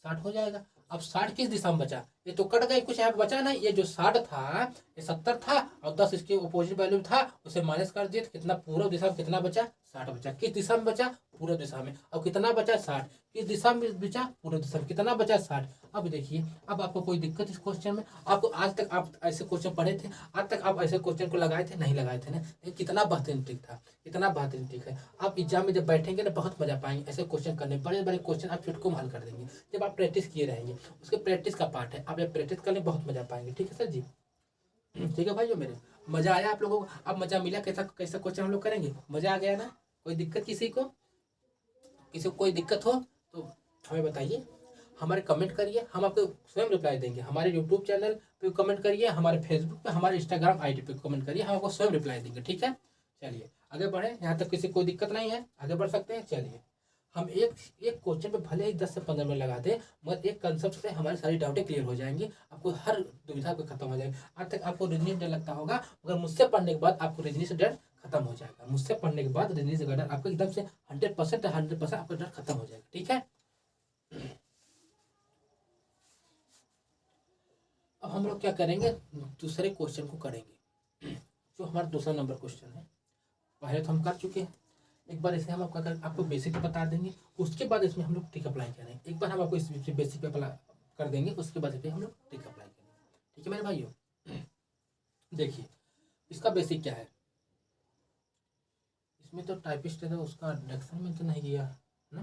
60 हो जाएगा। अब 60 किस दिशा में बचा, ये तो कट गए, कुछ यहाँ पे बचा नहीं। ये जो 60 था ये 70 था और 10 इसके अपोजिट वैल्यू था, उसे माइनस कर दिए तो कितना पूर्व दिशा में कितना बचा, 60 बचा। किस दिशा में बचा, पूर्व दिशा में। और कितना बचा, 60। किस दिशा में बचा, पूर्व दिशा में। कितना बचा, 60। अब देखिए, अब आपको कोई दिक्कत इस क्वेश्चन में, आपको आज तक आप ऐसे क्वेश्चन पढ़े थे, आज तक आप ऐसे क्वेश्चन को लगाए थे, नहीं लगाए थे ना। ये कितना बेहतरीन ट्रिक था, कितना बेहतरीन ट्रिक है। आप एग्जाम में जब बैठेंगे ना बहुत मजा पाएंगे। ऐसे क्वेश्चन करने, बड़े बड़े क्वेश्चन आप चुटको में हल कर देंगे जब आप प्रैक्टिस किए रहेंगे। उसके प्रैक्टिस का पार्ट है, आप जब प्रैक्टिस करने बहुत मजा पाएंगे। ठीक है सर जी, ठीक है भाइयों मेरे, मजा आया आप लोगों को, अब मजा मिला, कैसा कैसा क्वेश्चन हम लोग करेंगे, मजा आ गया ना। कोई दिक्कत किसी को, किसी को कोई दिक्कत हो तो हमें बताइए, हमारे कमेंट करिए, हम आपको स्वयं रिप्लाई देंगे। हमारे यूट्यूब चैनल पे कमेंट करिए, हमारे फेसबुक पे, हमारे इंस्टाग्राम आईडी पे कमेंट करिए, हम आपको स्वयं रिप्लाई देंगे। ठीक है, चलिए आगे बढ़े, यहाँ तक किसी को कोई दिक्कत नहीं है, आगे बढ़ सकते हैं। चलिए, हम एक एक क्वेश्चन पे भले ही 10 से 15 मिनट लगा दें, मगर एक कंसेप्ट से हमारी सारी डाउटें क्लियर हो जाएंगी, आपको हर दुविधा को खत्म हो जाएगी। आज तक आपको रीजनिंग डर लगता होगा, मगर मुझसे पढ़ने के बाद आपको रीजनिंग से डर खत्म हो जाएगा। मुझसे पढ़ने के बाद रीजनिंग से डर आपको एकदम से 100% आपका डर खत्म हो जाएगा। ठीक है, अब हम लोग क्या करेंगे, दूसरे क्वेश्चन को करेंगे, जो हमारा दूसरा नंबर क्वेश्चन है। पहले तो हम कर चुके हैं, एक बार इसे हम आपको बेसिक बता देंगे, उसके बाद इसमें हम लोग ट्रिक अप्लाई करेंगे। एक बार हम आपको इस बेसिक पे अप्लाई कर देंगे, उसके बाद इस हम लोग ट्रिक अप्लाई करेंगे। ठीक है मेरे भाइयों, देखिए इसका बेसिक क्या है। इसमें तो टाइपिस्ट है तो उसका डिक्शन में तो नहीं किया ना।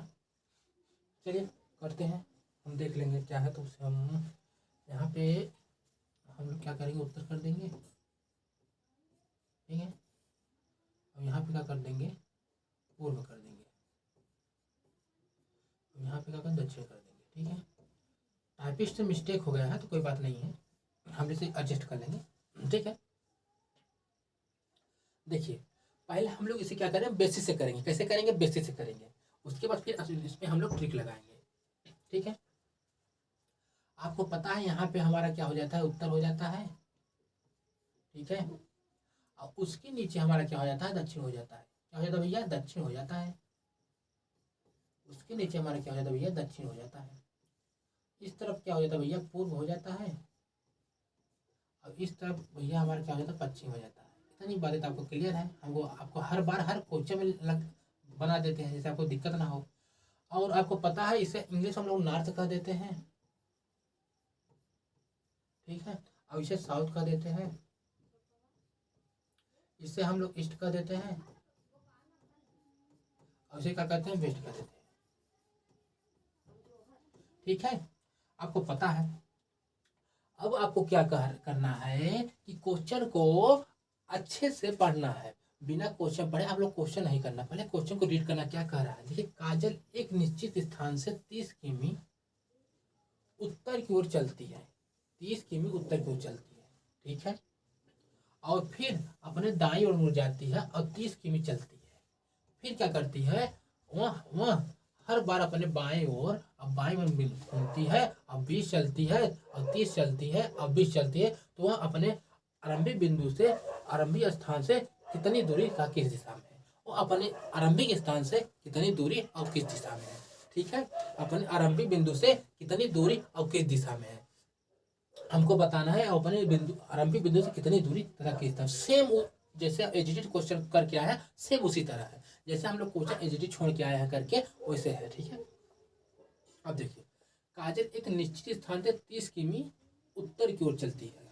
चलिए करते हैं, हम देख लेंगे क्या है। तो उसे हम यहाँ पे हम लोग क्या करेंगे, उत्तर कर देंगे। ठीक है, अब यहाँ पे क्या कर देंगे, पूर्व कर देंगे। अब यहाँ पे क्या कर दक्षिण कर देंगे। ठीक है, टाइपिस्ट से मिस्टेक हो गया है तो कोई बात नहीं है, हम इसे एडजस्ट कर लेंगे। ठीक है, देखिए पहले हम लोग इसे क्या करें, बेसिस से करेंगे। कैसे करेंगे, बेसिस से करेंगे। उसके बाद फिर इसमें हम लोग ट्रिक लगाएंगे। ठीक है, आपको पता है यहाँ पे हमारा क्या हो जाता है, उत्तर हो जाता है। ठीक है, और उसके नीचे हमारा क्या हो जाता है, दक्षिण हो जाता है। क्या हो जाता है भैया, दक्षिण हो जाता है। उसके नीचे हमारा क्या हो जाता है भैया, दक्षिण हो जाता है। इस तरफ क्या हो जाता है भैया, पूर्व हो जाता है। और इस तरफ भैया हमारा क्या हो जाता है, पश्चिम हो जाता है। इतनी बातें तो आपको क्लियर है। हमको आपको हर बार हर क्वेश्चन में बना देते हैं, जैसे आपको दिक्कत ना हो। और आपको पता है इसे इंग्लिश हम लोग नॉर्थ कह देते हैं। ठीक है, और इसे साउथ कह देते हैं, इससे हम लोग ईस्ट कह देते हैं, और इसे क्या कहते हैं, वेस्ट कह देते हैं। ठीक है, आपको पता है। अब आपको क्या करना है कि क्वेश्चन को अच्छे से पढ़ना है। बिना क्वेश्चन पढ़े आप लोग क्वेश्चन नहीं करना, पहले क्वेश्चन को रीड करना। क्या कह रहा है, देखिए, काजल एक निश्चित स्थान से 30 किमी उत्तर की ओर चलती है। 30 किमी उत्तर की ओर चलती है, ठीक है, और फिर अपने दाईं ओर मुड़ जाती है और 30 किमी चलती है। फिर क्या करती है, वह वह हर बार अपने बाएं ओर, अब बाएं ओर घूमती है, अब 20 चलती है, और 30 चलती है, अब 20 चलती है, तो वह अपने आरंभिक बिंदु से, आरंभिक स्थान से कितनी दूरी का किस दिशा में है, वो अपने आरंभिक स्थान से कितनी दूरी और किस दिशा में है, ठीक है, अपने आरंभिक बिंदु से कितनी दूरी और किस दिशा में है हमको बताना है। अपने बिंदु, आरंभिक बिंदु से कितनी दूरी तथा किस दिशा। सेम जैसे एडिटेड क्वेश्चन करके आया है, सेम उसी तरह है जैसे हम लोग क्वेश्चन एडिटेड छोड़ के आए हैं करके, वैसे है, ठीक है। अब देखिए, काजल एक निश्चित स्थान से 30 किमी उत्तर की ओर चलती है।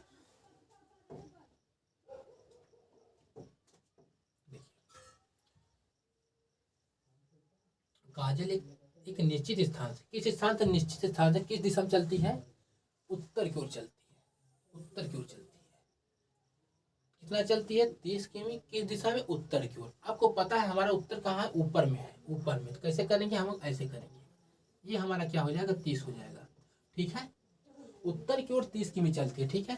देखिए, काजल एक निश्चित स्थान से, किस स्थान से, निश्चित स्थान से किस दिशा में चलती है, उत्तर की ओर चलती है, उत्तर की ओर चलती है। कितना चलती है, 30 किमी, किस दिशा में, उत्तर की ओर। आपको पता है हमारा उत्तर कहाँ है, ऊपर में है, ऊपर में। तो कैसे करेंगे, हम ऐसे करेंगे, ये हमारा क्या हो जाएगा, 30 हो जाएगा, ठीक है। उत्तर की ओर 30 किमी चलती है, ठीक है,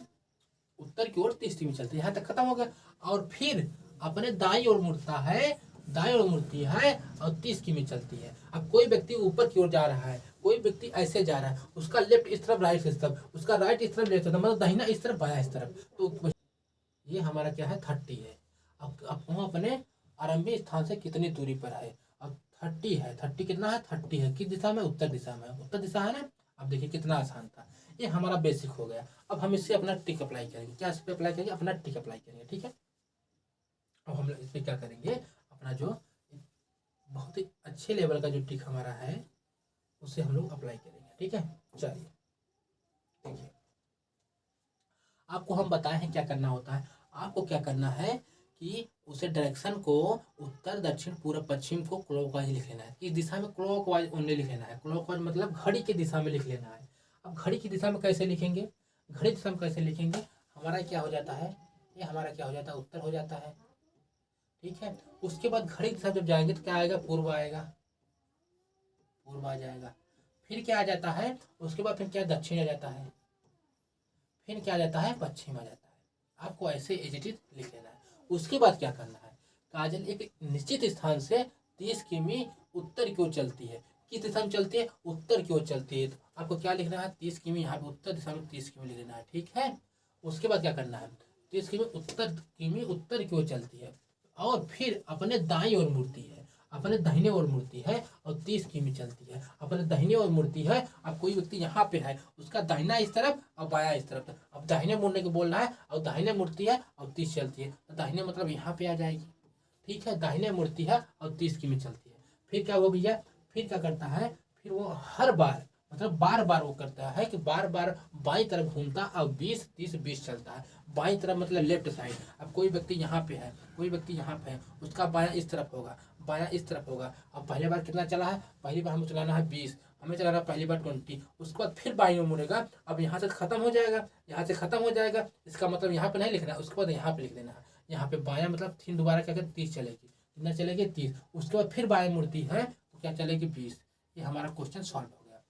उत्तर की ओर 30 किमी चलती है, यहाँ तक खत्म हो गया। और फिर अपने दाईं ओर मुड़ता है, दाईं ओर मुड़ती है और 30 किमी चलती है। अब कोई व्यक्ति ऊपर की ओर जा रहा है, कोई व्यक्ति ऐसे जा रहा है, उसका लेफ्ट इस तरफ, राइट इस तरफ, उसका राइट इस तरफ, लेफ्ट इस तरफ, मतलब दाहिना इस तरफ, बायां इस तरफ। तो ये हमारा क्या है, 30 है। अब वो अपने आरंभिक स्थान से कितनी दूरी पर है, अब 30 है। 30 कितना है, 30 है, किस दिशा में, उत्तर दिशा में, उत्तर दिशा है ना। अब देखिए कितना आसान था, ये हमारा बेसिक हो गया। अब हम इससे अपना ट्रिक अप्लाई करेंगे। क्या इस पर अप्लाई करेंगे, अपना ट्रिक अप्लाई करेंगे, ठीक है। अब हम इस पर क्या करेंगे, अपना जो बहुत ही अच्छे लेवल का जो ट्रिक हमारा है उसे हम लोग अप्लाई करेंगे, ठीक है। चलिए, देखिए, आपको हम बताए हैं क्या करना होता है। आपको क्या करना है कि उसे डायरेक्शन को उत्तर, दक्षिण, पूर्व, पश्चिम को क्लॉकवाइज लिख लेना है। इस दिशा में क्लॉकवाइज ओनली लिख लेना है। क्लॉकवाइज मतलब घड़ी की दिशा में लिख लेना है। अब घड़ी की दिशा में कैसे लिखेंगे, घड़ी दिशा में कैसे लिखेंगे, हमारा क्या हो जाता है, ये हमारा क्या हो जाता है, उत्तर हो जाता है, ठीक है। उसके बाद घड़ी की दिशा जब जाएंगे तो क्या आएगा, पूर्व आएगा, पूर्व आ जाएगा। फिर क्या आ जाता है, उसके बाद फिर क्या, दक्षिण आ जाता है, फिर क्या आ जाता है, पश्चिम आ जाता है। आपको ऐसे एडिटेड लिख लेना है। उसके बाद क्या करना है, काजल एक निश्चित स्थान से 30 किमी उत्तर की ओर चलती है। किस दिशा में चलती है, उत्तर की ओर चलती है। तो आपको क्या लिखना है, 30 किमी, यहाँ पे उत्तर दिशा में 30 किमी लिख लेना है, ठीक है। उसके बाद क्या करना है, 30 किमी उत्तर की ओर चलती है और फिर अपने दाईं ओर मुड़ती है, अपने दाहिने ओर मुड़ती है और 30 किमी चलती है। अपने दाहिने ओर मुड़ती है। अब कोई व्यक्ति यहाँ पे है, उसका दाहिना इस तरफ और बाया इस तरफ। अब दाहिने मुड़ने को बोल रहा है और दाहिने मुड़ती है और 30 चलती है, तो दाहिने मतलब यहाँ पे आ जाएगी, ठीक है। दाहिने मुड़ती है और 30 किमी चलती है। फिर क्या वो भैया, फिर क्या करता है, फिर वो हर बार, मतलब बार बार वो करता है कि बार बार बाईं तरफ घूमता और 20 30 20 चलता है। बाईं तरफ मतलब लेफ्ट साइड। अब कोई व्यक्ति यहाँ पे है, कोई व्यक्ति यहाँ पे है, उसका बायां इस तरफ होगा, बायां इस तरफ होगा। अब पहली बार कितना चला है, पहली बार हमें चलाना है 20, हमें चलाना पहली बार 20। उसके बाद फिर बाईं ओर मुड़ेगा। अब यहाँ से खत्म हो जाएगा, यहाँ से खत्म हो जाएगा, इसका मतलब यहाँ पे नहीं लिखना है, उसके बाद यहाँ पे लिख देना है। यहाँ पे बायां मतलब फिर दोबारा क्या कर, 30 चलेगी, कितना चलेगी, 30। उसके बाद फिर बाएं मुड़ती है तो क्या चलेगी, 20। ये हमारा क्वेश्चन सॉल्व हो गया।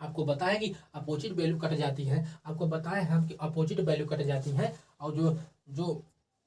आपको बताया कि अपोजिट वैल्यू कट जाती है, आपको बताया हम कि अपोजिट वैल्यू कट जाती है और जो जो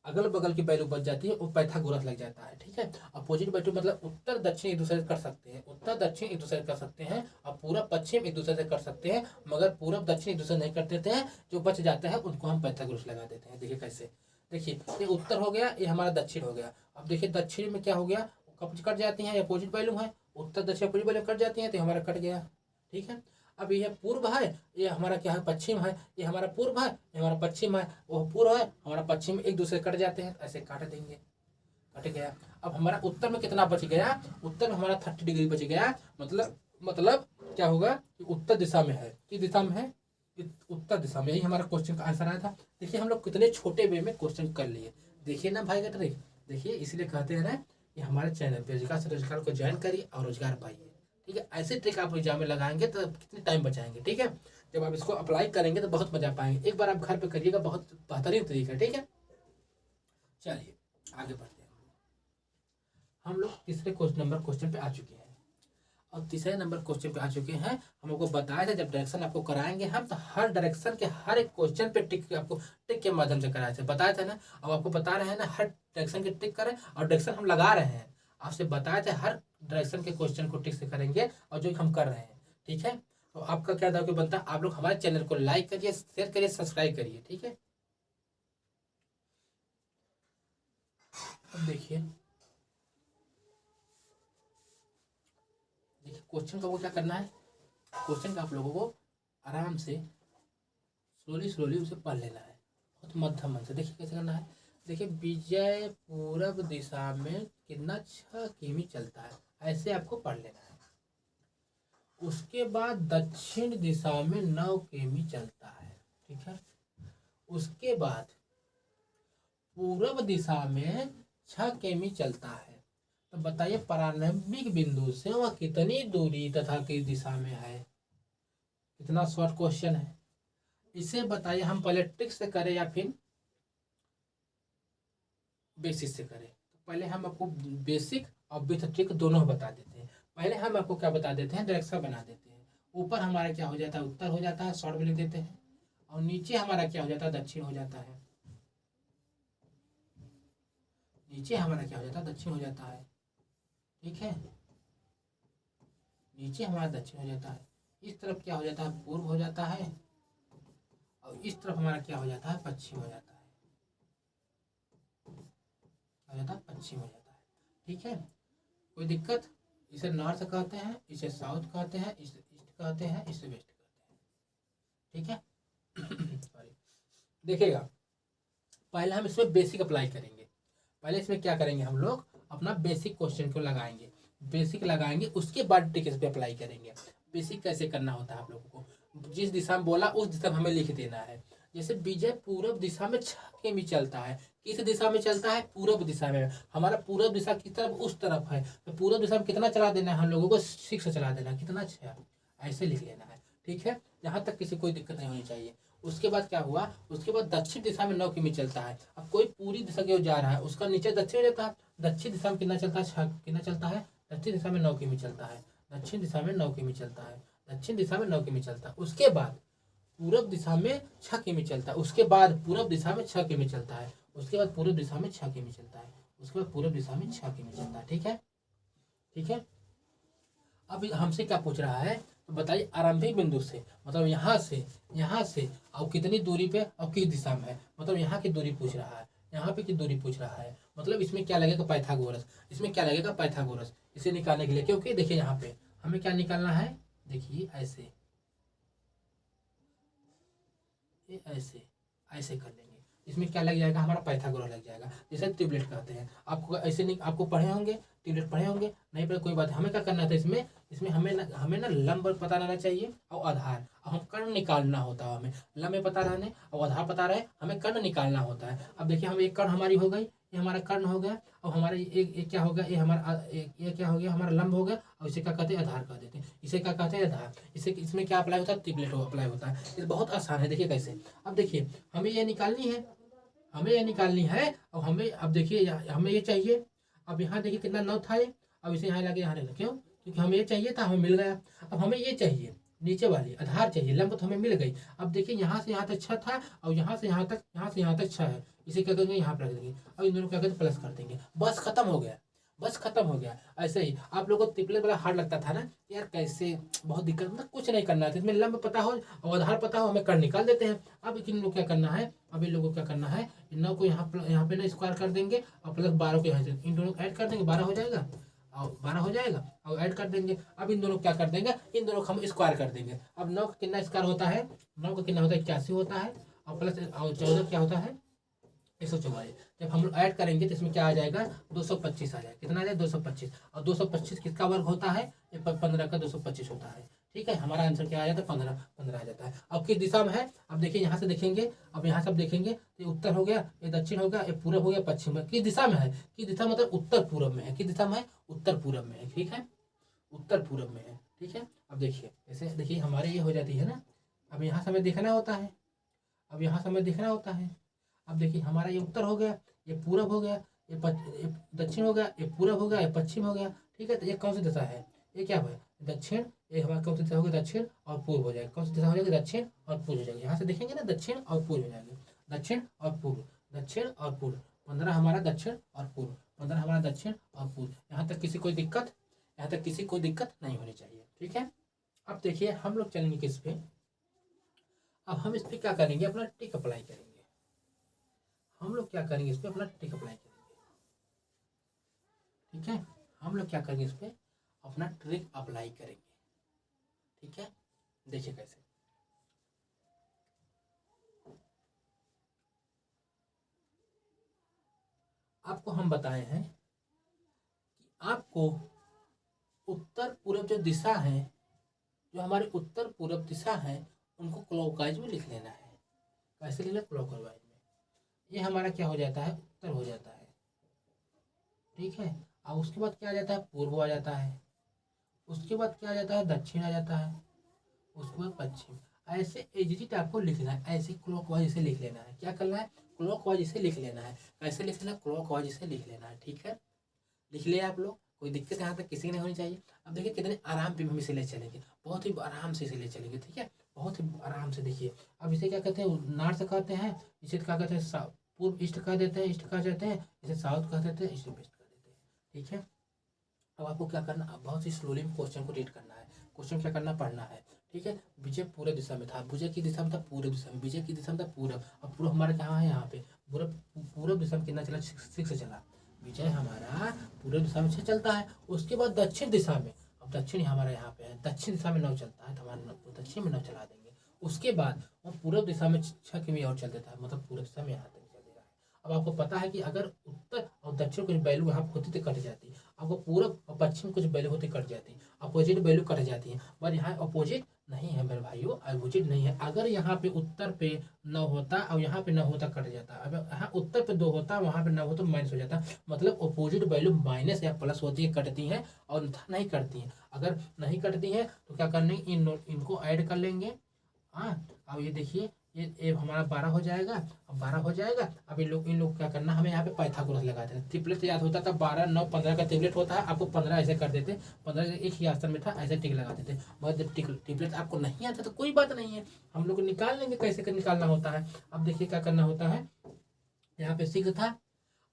अगल बगल की वैल्यू बच जाती है वो पाइथागोरस लग जाता है, ठीक है। अपोजिट वैल्यू मतलब उत्तर दक्षिण एक दूसरे से कर सकते हैं, उत्तर दक्षिण एक दूसरे से कर सकते हैं और पूरब पश्चिम एक दूसरे से कर सकते हैं, मगर पूरब दक्षिण एक दूसरे नहीं कर देते हैं। जो बच जाता है उनको हम पाइथागोरस लगा देते हैं। देखिए कैसे, देखिए ये उत्तर हो गया, ये हमारा दक्षिण हो गया। अब देखिए दक्षिण में क्या हो गया, कट जाती है, अपोजिट वैल्यू है, उत्तर दक्षिण अपोजिट वैल्यू कट जाती है तो हमारा कट गया, ठीक है। अब ये पूर्व है, ये हमारा क्या है, पश्चिम है, ये हमारा पूर्व है, ये हमारा पश्चिम है, वो पूर्व है, हमारा पश्चिम, एक दूसरे कट जाते हैं, ऐसे काट देंगे, कट गया। अब हमारा उत्तर में कितना बच गया, उत्तर में हमारा 30 डिग्री बच गया। मतलब क्या होगा कि उत्तर दिशा में है, किस दिशा में है, उत्तर दिशा में। यही हमारा क्वेश्चन का आंसर आया था। देखिए हम लोग कितने छोटे वे में क्वेश्चन कर लिए, देखिए ना भाई का ट्रिक। देखिए इसलिए कहते हैं ना कि हमारे चैनल पे रोजगार से रोजगार को ज्वाइन करिए और रोजगार पाइए। ठीक है, ऐसे ट्रिक आप एग्जाम में लगाएंगे तो कितने टाइम बचाएंगे। ठीक है, जब आप इसको अप्लाई करेंगे तो बहुत मजा पाएंगे। एक बार आप घर पे करिएगा, बहुत बेहतरीन तरीका है। ठीक है, चलिए आगे बढ़ते हैं। हम लोग तीसरे क्वेश्चन पे आ चुके हैं और तीसरे नंबर क्वेश्चन पे आ चुके हैं। हम लोग को बताया था जब डायरेक्शन आपको कराएंगे हम, तो हर डायरेक्शन के हर एक क्वेश्चन पे टिक आपको टिक के माध्यम से कराए थे, बताया था ना। अब आपको बता रहे हैं ना, हर डायरेक्शन के टिक करें और डायरेक्शन हम लगा रहे हैं। आपसे बताया था हर डायरेक्शन के क्वेश्चन को टिक से करेंगे और जो हम कर रहे हैं। ठीक है, तो आपका क्या दावा बनता है, आप लोग हमारे चैनल को लाइक करिए, शेयर करिए, सब्सक्राइब करिए। ठीक है, अब देखिए क्वेश्चन का वो क्या करना है, क्वेश्चन का आप लोगों को आराम से स्लोली उसे पढ़ लेना है, बहुत मध्यम मन से। देखिए कैसे करना है, देखिए विजय पूरब दिशा में कितना 6 किमी चलता है, ऐसे आपको पढ़ लेना है। उसके बाद दक्षिण दिशा में 9 किमी चलता है। ठीक है, उसके बाद पूरब दिशा में 6 किमी चलता है। तो बताइए प्रारंभिक बिंदु से वह कितनी दूरी तथा किस दिशा में है। कितना शॉर्ट क्वेश्चन है, इसे बताइए हम पहले ट्रिक से करें या फिर बेसिक से करें। तो पहले हम आपको बेसिक और विथ ट्रिक दोनों बता देते हैं। पहले हम आपको क्या बता देते हैं, डायरेक्शन बना देते हैं। ऊपर हमारा क्या हो जाता है, उत्तर हो जाता है, शॉर्ट में लिख देते हैं। और नीचे हमारा क्या हो जाता है, दक्षिण हो जाता है। नीचे हमारा क्या हो जाता है, दक्षिण हो जाता है। ठीक है, नीचे हमारा दक्षिण हो जाता है। इस तरफ क्या हो जाता है, पूर्व हो जाता है। और इस तरफ हमारा क्या हो जाता है, पश्चिम हो जाता है। क्या हो जाता है, पश्चिम हो जाता है। ठीक है, कोई दिक्कत। इसे नॉर्थ कहते हैं, इसे साउथ कहते हैं, इसे ईस्ट कहते हैं, इसे वेस्ट कहते हैं। ठीक है सॉरी, देखिएगा पहले हम इसमें बेसिक अप्लाई करेंगे। पहले इसमें क्या करेंगे, हम लोग अपना बेसिक क्वेश्चन को लगाएंगे, बेसिक लगाएंगे, उसके बाद ट्रिक इस पे अप्लाई करेंगे। बेसिक कैसे करना होता है, आप लोगों को जिस दिशा में बोला उस दिशा में हमें लिख देना है। जैसे विजय पूरब दिशा में 6 किमी चलता है, किस दिशा में चलता है, पूरब दिशा में। हमारा पूरब दिशा की तरफ उस तरफ है, तो पूरब दिशा में कितना चला देना है हम लोगों को, 6 चला देना है। कितना, 6, ऐसे लिख लेना है। ठीक है, यहाँ तक किसी कोई दिक्कत नहीं होनी चाहिए। उसके बाद क्या हुआ, उसके बाद दक्षिण दिशा में 9 किमी चलता है। अब कोई पूरी दिशा की ओर जा रहा है, उसका नीचे दक्षिण रहता है। दक्षिण दिशा में कितना चलता है, 6 कितना चलता है, दक्षिण दिशा में 9 किमी चलता है। दक्षिण दिशा में 9 किमी चलता है, दक्षिण दिशा में 9 किमी चलता है। उसके बाद पूरब दिशा में 6 किमी चलता है। उसके बाद पूरब दिशा में 6 किमी चलता है। उसके बाद पूरब दिशा में 6 किमी चलता है। उसके बाद पूरब दिशा में 6 किमी चलता है। ठीक है, ठीक है। अब हमसे क्या पूछ रहा है, तो बताइए आरंभिक बिंदु से, मतलब यहाँ से और कितनी दूरी पे और किस दिशा में है, मतलब यहाँ की दूरी पूछ रहा है, यहाँ पे की दूरी पूछ रहा है। मतलब इसमें क्या लगेगा, पाइथागोरस। इसमें क्या लगेगा, पाइथागोरस। इसे निकालने के लिए, क्योंकि देखिए यहाँ पे हमें क्या निकालना है, देखिए ऐसे, ये ऐसे ऐसे कर लेंगे। इसमें क्या लग जाएगा, हमारा पाइथागोरस लग जाएगा, जिसे ट्रिपलेट कहते हैं। आपको ऐसे नहीं, आपको पढ़े होंगे, ट्रिपलेट पढ़े होंगे, नहीं पढ़े कोई बात। हमें क्या करना था इसमें, हमें ना लंब पता रहना चाहिए और आधार, और हम कर्ण निकालना होता है। हमें लंब पता रहने और आधार पता रहे, हमें कर्ण निकालना होता है। अब देखिए हम एक कर्ण हमारी हो गई, ये हमारा कर्ण हो गया, और हमारा एक क्या हो गया, ये हमारा ये क्या हो गया, हमारा लंब हो गया। और इसे क्या कहते हैं, आधार कह देते हैं। इसे क्या कहते हैं, आधार। इसे इसमें क्या अप्लाई होता है, ट्रिपलेट अप्लाई होता है। ये बहुत आसान है, देखिए कैसे। अब देखिए हमें ये निकालनी है, हमें ये निकालनी है, और हमें अब देखिए हमें ये चाहिए। अब यहाँ देखिए कितना 9 था ये, अब इसे यहाँ लगे, यहाँ लगे, क्यों, क्योंकि हमें ये चाहिए था, हमें मिल गया। अब हमें ये चाहिए, नीचे वाली आधार चाहिए, लंब तो हमें मिल गई। अब देखिए यहाँ से यहाँ तक 6 था, और यहाँ से यहाँ तक 6 है। इसे क्या करेंगे, यहाँ पर रख देंगे, और इन दोनों क्या करेंगे, प्लस कर देंगे। बस खत्म हो गया, बस खत्म हो गया। ऐसे ही आप लोगों को ट्रिपलेट बड़ा हार्ड लगता था ना यार, कैसे, बहुत दिक्कत, मतलब कुछ नहीं करना था। इसमें लंब पता हो और आधार पता हो, हमें कर्ण निकाल देते हैं। अब इन लोग क्या करना है, अब इन लोगों को क्या करना है, इन 9 को यहाँ पे ना स्क्वायर कर देंगे, और प्लस 12 को यहाँ से इन दोनों को ऐड कर देंगे, 12 हो जाएगा, और 12 हो जाएगा, और ऐड कर देंगे। अब इन दोनों को क्या कर देंगे, इन दोनों को हम स्क्वायर कर देंगे। अब 9 का कितना स्क्वायर होता है, 9 का कितना होता है, 81 होता है, और प्लस और 14 क्या होता है, 144। जब हम लोग ऐड करेंगे तो इसमें क्या आ जाएगा, 225 आ जाएगा। कितना आ जाएगा, 225। और 225 किसका वर्ग होता है, 15 का 225 होता है। ठीक है, हमारा आंसर क्या आ जाता है, 15 आ जाता है। अब किस दिशा में है, अब देखिए यहाँ से देखेंगे, अब यहाँ से अब देखेंगे तो ये उत्तर हो गया, ये दक्षिण हो गया, ये पूरब हो गया, पश्चिम में। किस दिशा में है, किस दिशा मतलब उत्तर पूरब में है। किस दिशा में है, उत्तर पूरब में है। ठीक है, उत्तर पूरब में है। ठीक है, अब देखिए ऐसे देखिए हमारे ये हो जाती है ना, अब यहाँ समय देखना होता है, अब यहाँ समय देखना होता है। अब देखिए हमारा ये उत्तर हो गया, ये पूरब हो गया, ये दक्षिण हो गया, ये पूरब हो गया, ये पश्चिम हो गया। ठीक है, तो ये कौन सी दिशा है, ये क्या है दक्षिण, ये हमारा कौन सी दिशा होगी दक्षिण और पूर्व हो जाएगी, कौन सी दिशा हो जाएगी दक्षिण और पूर्व हो जाएगी। यहाँ से देखेंगे ना दक्षिण और पूर्व हो जाएगी, दक्षिण और पूर्व, दक्षिण और पूर्व, 15 हमारा दक्षिण और पूर्व, 15 हमारा दक्षिण और पूर्व। यहाँ तक किसी कोई दिक्कत, यहाँ तक किसी कोई दिक्कत नहीं होनी चाहिए। ठीक है, अब देखिए हम लोग चलेंगे किस पे, अब हम इस पर क्या करेंगे, अपना टिक अप्लाई करेंगे। हम लोग क्या करेंगे इस पर, अपना टिक अप्लाई करेंगे। ठीक है, हम लोग क्या करेंगे इस पर, अपना ट्रिक अप्लाई करेंगे। ठीक है, देखिए कैसे, आपको हम बताए हैं कि आपको उत्तर पूर्व जो दिशा है, जो हमारी उत्तर पूर्व दिशा है, उनको क्लॉकवाइज में लिख लेना है। कैसे लिखना, क्लॉकवाइज में। ये हमारा क्या हो जाता है, उत्तर हो जाता है। ठीक है, अब उसके बाद क्या आ जाता है, पूर्व आ जाता है, उसके बाद क्या आ जाता है, दक्षिण आ जाता है, उसके बाद पश्चिम। ऐसे एग्जिट आपको लिखना है, ऐसे क्लॉकवाइज इसे लिख लेना है। क्या करना है, क्लॉकवाइज इसे लिख लेना है। कैसे लिख लेना, क्लॉकवाइज इसे लिख लेना है। ठीक है, लिख लिया आप लोग, कोई दिक्कत यहाँ तक किसी की नहीं होनी चाहिए। अब देखिए कितने आराम पे हम इसे ले चलेंगे, बहुत ही आराम से इसे ले चलेंगे। ठीक है, बहुत ही आराम से। देखिए अब इसे क्या कहते हैं, नॉर्थ कहते हैं, इसे क्या कहते हैं, पूर्व ईस्ट कह देते हैं, ईस्ट कह देते हैं, इसे साउथ कह देते हैं, इसे वेस्ट कह देते हैं। ठीक है, अब आपको क्या करना, अब बहुत ही स्लोली क्वेश्चन को रीड करना है, क्वेश्चन क्या करना, पढ़ना है। ठीक है, विजय पूरे दिशा में था, विजय की दिशा में था पूर्व दिशा में, विजय की दिशा में था पूरब। अब पूर्व हमारा कहाँ है, यहाँ पे पूर्व दिशा में कितना चला, 6 से चला। विजय हमारा पूर्व दिशा में 6 चलता है। उसके बाद दक्षिण दिशा में, अब दक्षिण हमारा यहाँ पे है, दक्षिण दिशा में 9 चलता है, तो हमारा दक्षिण में 9 चला देंगे। उसके बाद वो पूर्व दिशा में 6 की भी और चल देता है, मतलब पूर्व दिशा में यहाँ तक चल देगा। अब आपको पता है कि अगर उत्तर और दक्षिण कुछ वैल्यू यहाँ होती तो कट जाती, आपको पूरब और पश्चिम कुछ वैल्यू होती कट जाती, अपोजिट वैल्यू कट जाती है। पर यहाँ अपोजिट नहीं है मेरे भाइयों, अपोजिट नहीं है। अगर यहाँ पे उत्तर पे 9 होता और यहाँ पे 9 होता कट जाता, अब यहाँ उत्तर पे 2 होता वहाँ पे 9 होता माइनस हो जाता। मतलब अपोजिट वैल्यू माइनस या प्लस होती है, कटती है, और नहीं करती है। अगर नहीं कटती है तो क्या करने, इनको ऐड कर लेंगे। हाँ, अब ये देखिए ये हमारा 12 हो जाएगा, अब 12 हो जाएगा। अब इन लोग क्या करना, हमें यहाँ पे पाइथागोरस लगा देना। ट्रिपलेट याद होता था, 12 9 15 का ट्रिपलेट होता है, आपको 15 ऐसे कर देते, 15 एक ही आसन में था, ऐसे टिक लगा देते। मगर जब ट्रिपलेट आपको नहीं आता तो कोई बात नहीं है, हम लोग निकाल लेंगे कैसे कर निकालना होता है। अब देखिए क्या करना होता है, यहाँ पे 6 था,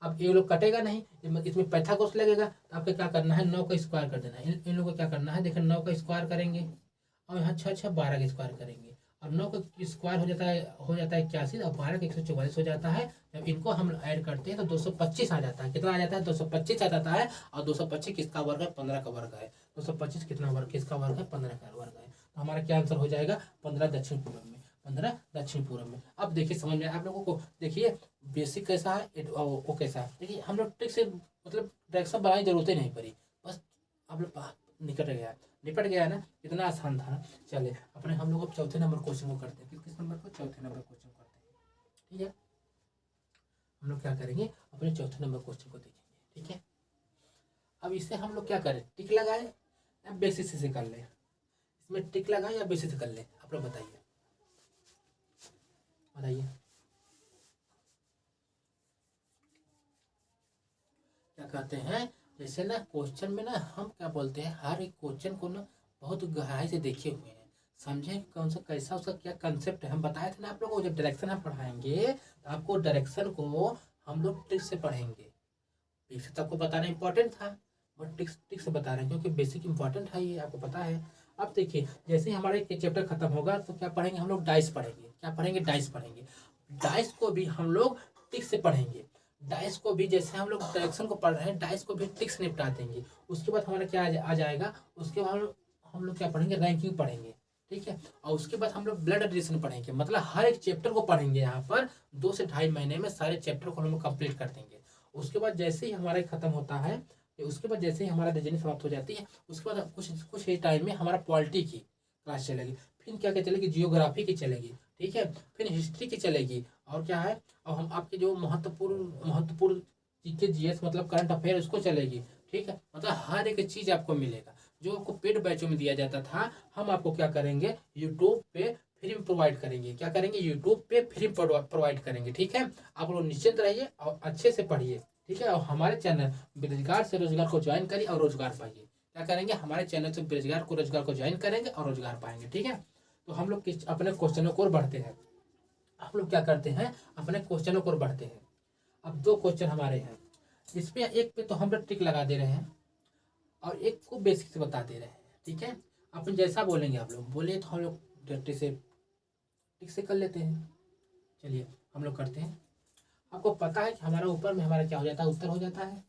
अब ये लोग कटेगा नहीं, इसमें पाइथागोरस लगेगा, तो आपको क्या करना है, 9 का स्क्वायर कर देना है। इन लोगों को क्या करना है, देखिए 9 का स्क्वायर करेंगे, और यहाँ 6 12 का स्क्वायर करेंगे, और 9 का स्क्वायर हो जाता है 81, और 12 का 144 हो जाता है। जब इनको हम ऐड करते हैं तो 225 आ जाता है। कितना आ जाता है, 225 आ जाता है। और 225 किसका वर्ग है, 15 का वर्ग है। 225 कितना वर्ग, किसका वर्ग है, 15 का वर्ग है। तो हमारा क्या आंसर हो जाएगा, 15 दक्षिण पूर्व में, 15 दक्षिण पूर्व में। अब देखिए समझ में आप लोगों को, देखिए बेसिक कैसा है, वो कैसा है। देखिए हम लोग ट्रिक से मतलब डायरेक्शन बनाने की जरूरत ही नहीं पड़ी, बस आप लोग निपट गया ना, इतना आसान था ना। चलिए अपने हम लोग अब चौथे नंबर क्वेश्चन को करते हैं। किस नंबर को, चौथे नंबर क्वेश्चन करते हैं। ठीक है, हम लोग क्या करेंगे, अपने चौथे नंबर क्वेश्चन को देखेंगे। ठीक है, अब इसे हम लोग क्या करें, टिक लगाए या बेसिस से कर लें, इसमें टिक लगाए या बेसिस से कर लें, आप लोग बताइए बताइए क्या कहते हैं। जैसे ना क्वेश्चन में ना हम क्या बोलते हैं, हर एक क्वेश्चन को ना बहुत गहराई से देखे हुए हैं, समझे कौन सा कैसा उसका क्या कंसेप्ट है। हम बताए थे ना आप लोगों को, जब डायरेक्शन हम पढ़ाएंगे तो आपको डायरेक्शन को हम लोग ट्रिक से पढ़ेंगे। बेसिक आपको बताना इंपॉर्टेंट था, बट ट्रिक से बता रहे हैं क्योंकि बेसिक इंपॉर्टेंट है, ये आपको पता है। अब देखिए जैसे ही हमारा एक चैप्टर खत्म होगा तो क्या पढ़ेंगे हम लोग, डाइस पढ़ेंगे। क्या पढ़ेंगे, डाइस पढ़ेंगे। डाइस को भी हम लोग ट्रिक से पढ़ेंगे। डाइस को भी जैसे हम लोग डायरेक्शन को पढ़ रहे हैं, डाइस को भी ट्रिक से निपटा देंगे। उसके बाद हमारा क्या आ जाएगा, उसके बाद हम लोग क्या पढ़ेंगे, रैंकिंग पढ़ेंगे। ठीक है, और उसके बाद हम लोग ब्लड एडिशन पढ़ेंगे। मतलब हर एक चैप्टर को पढ़ेंगे, यहाँ पर 2 से 2.5 महीने में सारे चैप्टर को हम लोग कंप्लीट कर देंगे। उसके बाद जैसे ही हमारा खत्म होता है, उसके बाद जैसे ही हमारा रीजनिंग समाप्त हो जाती है, उसके बाद कुछ ही टाइम में हमारा पॉलिटी की क्लास चलेगी। फिर क्या क्या चलेगी, जियोग्राफी की चलेगी। ठीक है, फिर हिस्ट्री की चलेगी, और क्या है, और हम आपके जो महत्वपूर्ण जीके जीएस मतलब करंट अफेयर उसको चलेगी। ठीक है, मतलब हर एक चीज आपको मिलेगा। जो आपको पेड बैचों में दिया जाता था, हम आपको क्या करेंगे, यूट्यूब पे फ्री में प्रोवाइड करेंगे। क्या करेंगे, यूट्यूब पे फ्री प्रोवाइड करेंगे। ठीक है, आप लोग निश्चिंत रहिए और अच्छे से पढ़िए। ठीक है, और हमारे चैनल बेरोजगार से रोजगार को ज्वाइन करिए और रोजगार पाइए। क्या करेंगे, हमारे चैनल से बेरोजगार को रोजगार को ज्वाइन करेंगे और रोजगार पाएंगे। ठीक है, तो हम लोग अपने क्वेश्चनों को बढ़ते हैं। आप लोग क्या करते हैं, अपने क्वेश्चनों को बढ़ते हैं। अब 2 क्वेश्चन हमारे हैं, इसमें एक पे तो हम लोग टिक लगा दे रहे हैं और एक को बेसिक से बता दे रहे हैं। ठीक है, अपन जैसा बोलेंगे आप लोग बोले तो हम लोग डायरेक्ट से टिक से कर लेते हैं। चलिए हम लोग करते हैं। आपको पता है कि हमारा ऊपर में हमारा क्या हो जाता है, उत्तर हो जाता है।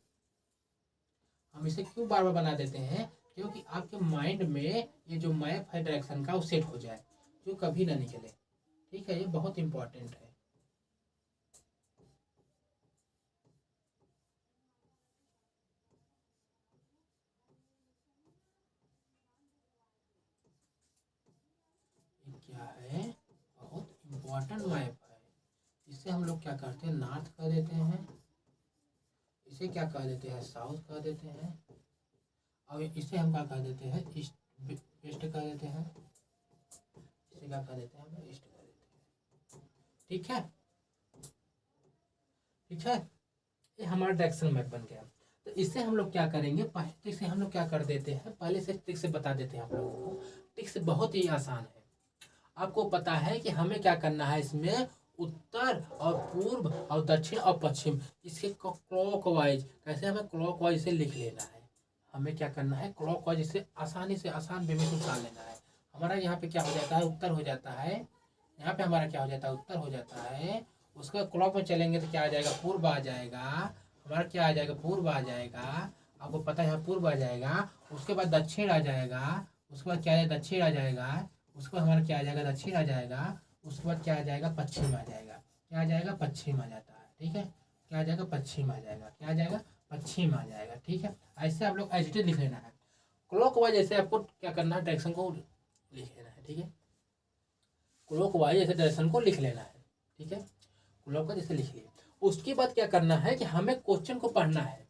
हम इसे क्यों बार बार बना देते हैं, क्योंकि आपके माइंड में ये जो मैप है डायरेक्शन का वो सेट हो जाए, जो कभी ना निकले। ठीक है, ये बहुत इंपॉर्टेंट है। ये क्या है, बहुत इंपॉर्टेंट मैप है। इसे हम लोग क्या करते हैं, नॉर्थ कर देते हैं, इसे क्या कह देते हैं, साउथ कह देते हैं, और इसे हम क्या कह देते हैं, ईस्ट वेस्ट कह देते हैं, इसे क्या कह देते हैं, हम ईस्ट कह देते हैं। ठीक है, ठीक है, ये हमारा डायरेक्शन मैप बन गया। तो इससे हम लोग क्या करेंगे, पहले ट्रिक से हम लोग क्या कर देते हैं, पहले से ट्रिक से बता देते हैं आप लोगों को। ट्रिक से बहुत ही आसान है। आपको पता है कि हमें क्या करना है, इसमें उत्तर और पूर्व और दक्षिण और पश्चिम, इसके क्लॉकवाइज, कैसे हमें क्लॉकवाइज से लिख लेना है। हमें क्या करना है, क्लॉकवाइज इसे आसानी से आसान वे में निकाल लेना है। हमारा यहाँ पे क्या हो जाता है, उत्तर हो जाता है। यहाँ पे हमारा क्या हो जाता है, उत्तर हो जाता है। उसका क्लॉक में चलेंगे तो क्या आ जाएगा, पूर्व आ जाएगा। हमारा क्या आ जाएगा, पूर्व आ जाएगा। आपको पता है यहाँ पूर्व आ जाएगा। उसके बाद दक्षिण आ जाएगा। उसके बाद क्या आ जाएगा, दक्षिण आ जाएगा। उसके बाद हमारा क्या आ जाएगा, दक्षिण आ जाएगा। उसके बाद क्या आ जाएगा, पश्चिम आ जाएगा। क्या आ जाएगा, पश्चिम आ जाता है। ठीक है, क्या आ जाएगा, पश्चिम आ जाएगा। क्या आ जाएगा, पश्चिम आ जाएगा। ठीक है, ऐसे आप लोग एजिटेड लिख लेना है। क्लॉकवाइज ऐसे आपको क्या करना है, डायरेक्शन को लिख लेना है। ठीक है, क्लॉकवाइज ऐसे डायरेक्शन को लिख लेना है। ठीक है, क्लॉकवाइज ऐसे लिख लिए। उसके बाद क्या करना है कि हमें क्वेश्चन को पढ़ना है।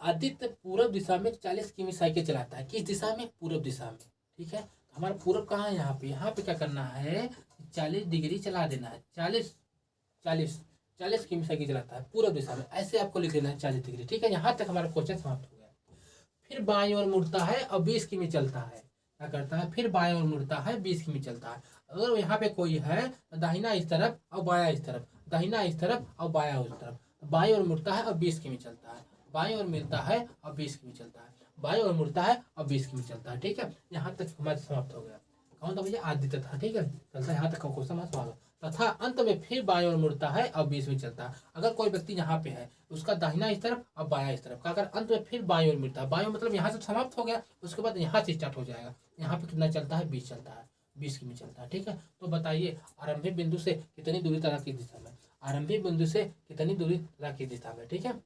आदित्य पूर्व दिशा में 40 किमी साइकिल चलाता है। किस दिशा में, पूर्व दिशा में। ठीक है, हमारा पूर्व कहाँ है, यहाँ पे क्या करना है, 40 डिग्री चला देना है। 40 किमी साइकिल चलाता है पूर्व दिशा में, ऐसे आपको लिख लेना है 40 डिग्री। ठीक है, यहाँ तक हमारा क्वेश्चन समाप्त हो गया। फिर बाईं ओर मुड़ता है और 20 किमी चलता है। क्या करता है, फिर बाईं ओर मुड़ता है, 20 किमी चलता है। अगर यहाँ पे कोई है तो दाहिना इस तरफ और बाया इस तरफ, दाहिना इस तरफ और बाया उस तरफ। बाईं ओर मुड़ता है और 20 किमी चलता है, बाईं ओर मिलता है और 20 किमी चलता है, बाईं ओर मुड़ता है और 20 किमी चलता है। ठीक है, यहाँ तक हमारा समाप्त हो गया। कौन था भैया, आदित्य था। ठीक है, चलता है यहाँ तक क्वेश्चन समाप्त। तथा अंत में फिर बाईं ओर मुड़ता है और 20 में चलता है। अगर कोई व्यक्ति यहाँ पे है, उसका दाहिना इस तरफ और बाया इस तरफ का, अगर अंत में फिर बाईं ओर मिलता है, बाईं मतलब यहाँ से समाप्त हो गया, उसके बाद यहाँ से स्टार्ट हो जाएगा। यहाँ पे कितना चलता है, 20 चलता है, 20 किमी चलता है। ठीक है, तो बताइए आरंभिक बिंदु से कितनी दूरी तरह की दिशा में, आरंभिक बिंदु से कितनी दूरी तरह की दिशा में। ठीक है,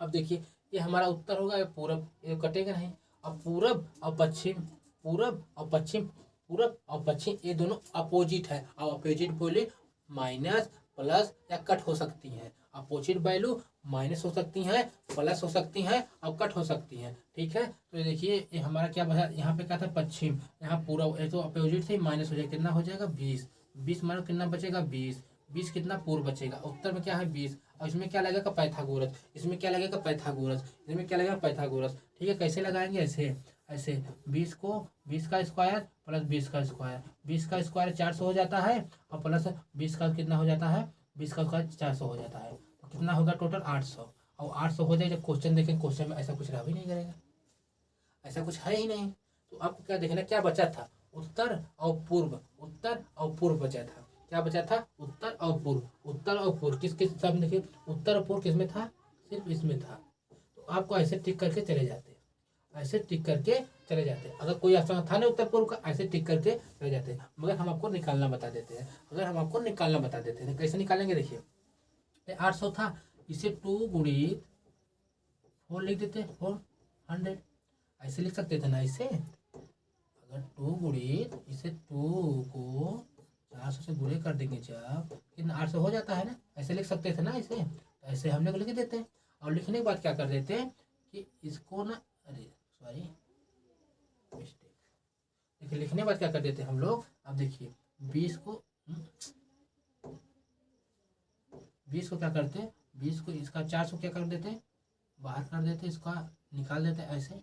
अब देखिए ये हमारा उत्तर होगा, पूरब, ये कटेगा नहीं। अब पूरब और पश्चिम, पूरब और पश्चिम, पूरब और पश्चिम ये दोनों अपोजिट है। अब अपोजिट बोले माइनस प्लस या कट हो सकती हैं। अपोजिट वैल्यू माइनस हो सकती हैं, प्लस हो सकती हैं और कट हो सकती हैं। ठीक है, तो देखिए ये हमारा क्या बचा, यहाँ पे क्या था, पश्चिम, यहाँ पूरब, ये तो अपोजिट से माइनस हो जाएगा, कितना हो जाएगा, 20। 20 मानो कितना बचेगा, 20। 20 कितना पूर्व बचेगा, उत्तर में क्या है 20। और इसमें क्या लगेगा, पाइथागोरस। इसमें क्या लगेगा, पाइथागोरस। इसमें क्या लगेगा, पाइथागोरस। ठीक है, कैसे लगाएंगे, ऐसे ऐसे 20 को 20 का स्क्वायर प्लस 20 का स्क्वायर, 20 का स्क्वायर 400 हो जाता है और प्लस 20 का कितना हो जाता है, 20 का स्क्वायर 400 हो जाता है। तो कितना होगा टोटल 800। और 800 हो जाए, जब क्वेश्चन देखें क्वेश्चन में ऐसा कुछ रह भी नहीं करेगा, ऐसा कुछ है ही नहीं। तो आपको क्या देखना, क्या बचा था, उत्तर और पूर्व, उत्तर और पूर्व बचा था। क्या बचा था, उत्तर और पूर्व, उत्तर और पूर्व किस किस सब देखिए, उत्तर और पूर्व किसमें था, सिर्फ इसमें था। तो आपको ऐसे टिक करके चले जाते, ऐसे टिक करके चले जाते। अगर कोई ऑप्शन था नहीं उत्तर पूर्व का, ऐसे टिक करके चले जाते। मगर हम आपको निकालना बता देते हैं, अगर हम आपको निकालना बता देते हैं कैसे निकालेंगे, देखिए 800 था, इसे 2 गुणित 4 लिख देते, 400 ऐसे लिख सकते थे ना। इसे अगर 2 गुणित, इसे 2 को 400 से गुणे कर देंगे जब, कितना 800 हो जाता है ना, ऐसे लिख सकते थे ना इसे। ऐसे हम लोग लिख देते हैं और लिखने के बाद क्या कर देते हैं कि इसको ना, अरे सॉरी मिस्टेक। देखिए लिखने के बाद क्या कर देते हैं हम लोग, अब देखिए 20 को 20 को क्या करते हैं, 20 को इसका 400 क्या कर देते हैं, बाहर कर देते हैं, इसका निकाल देते हैं, ऐसे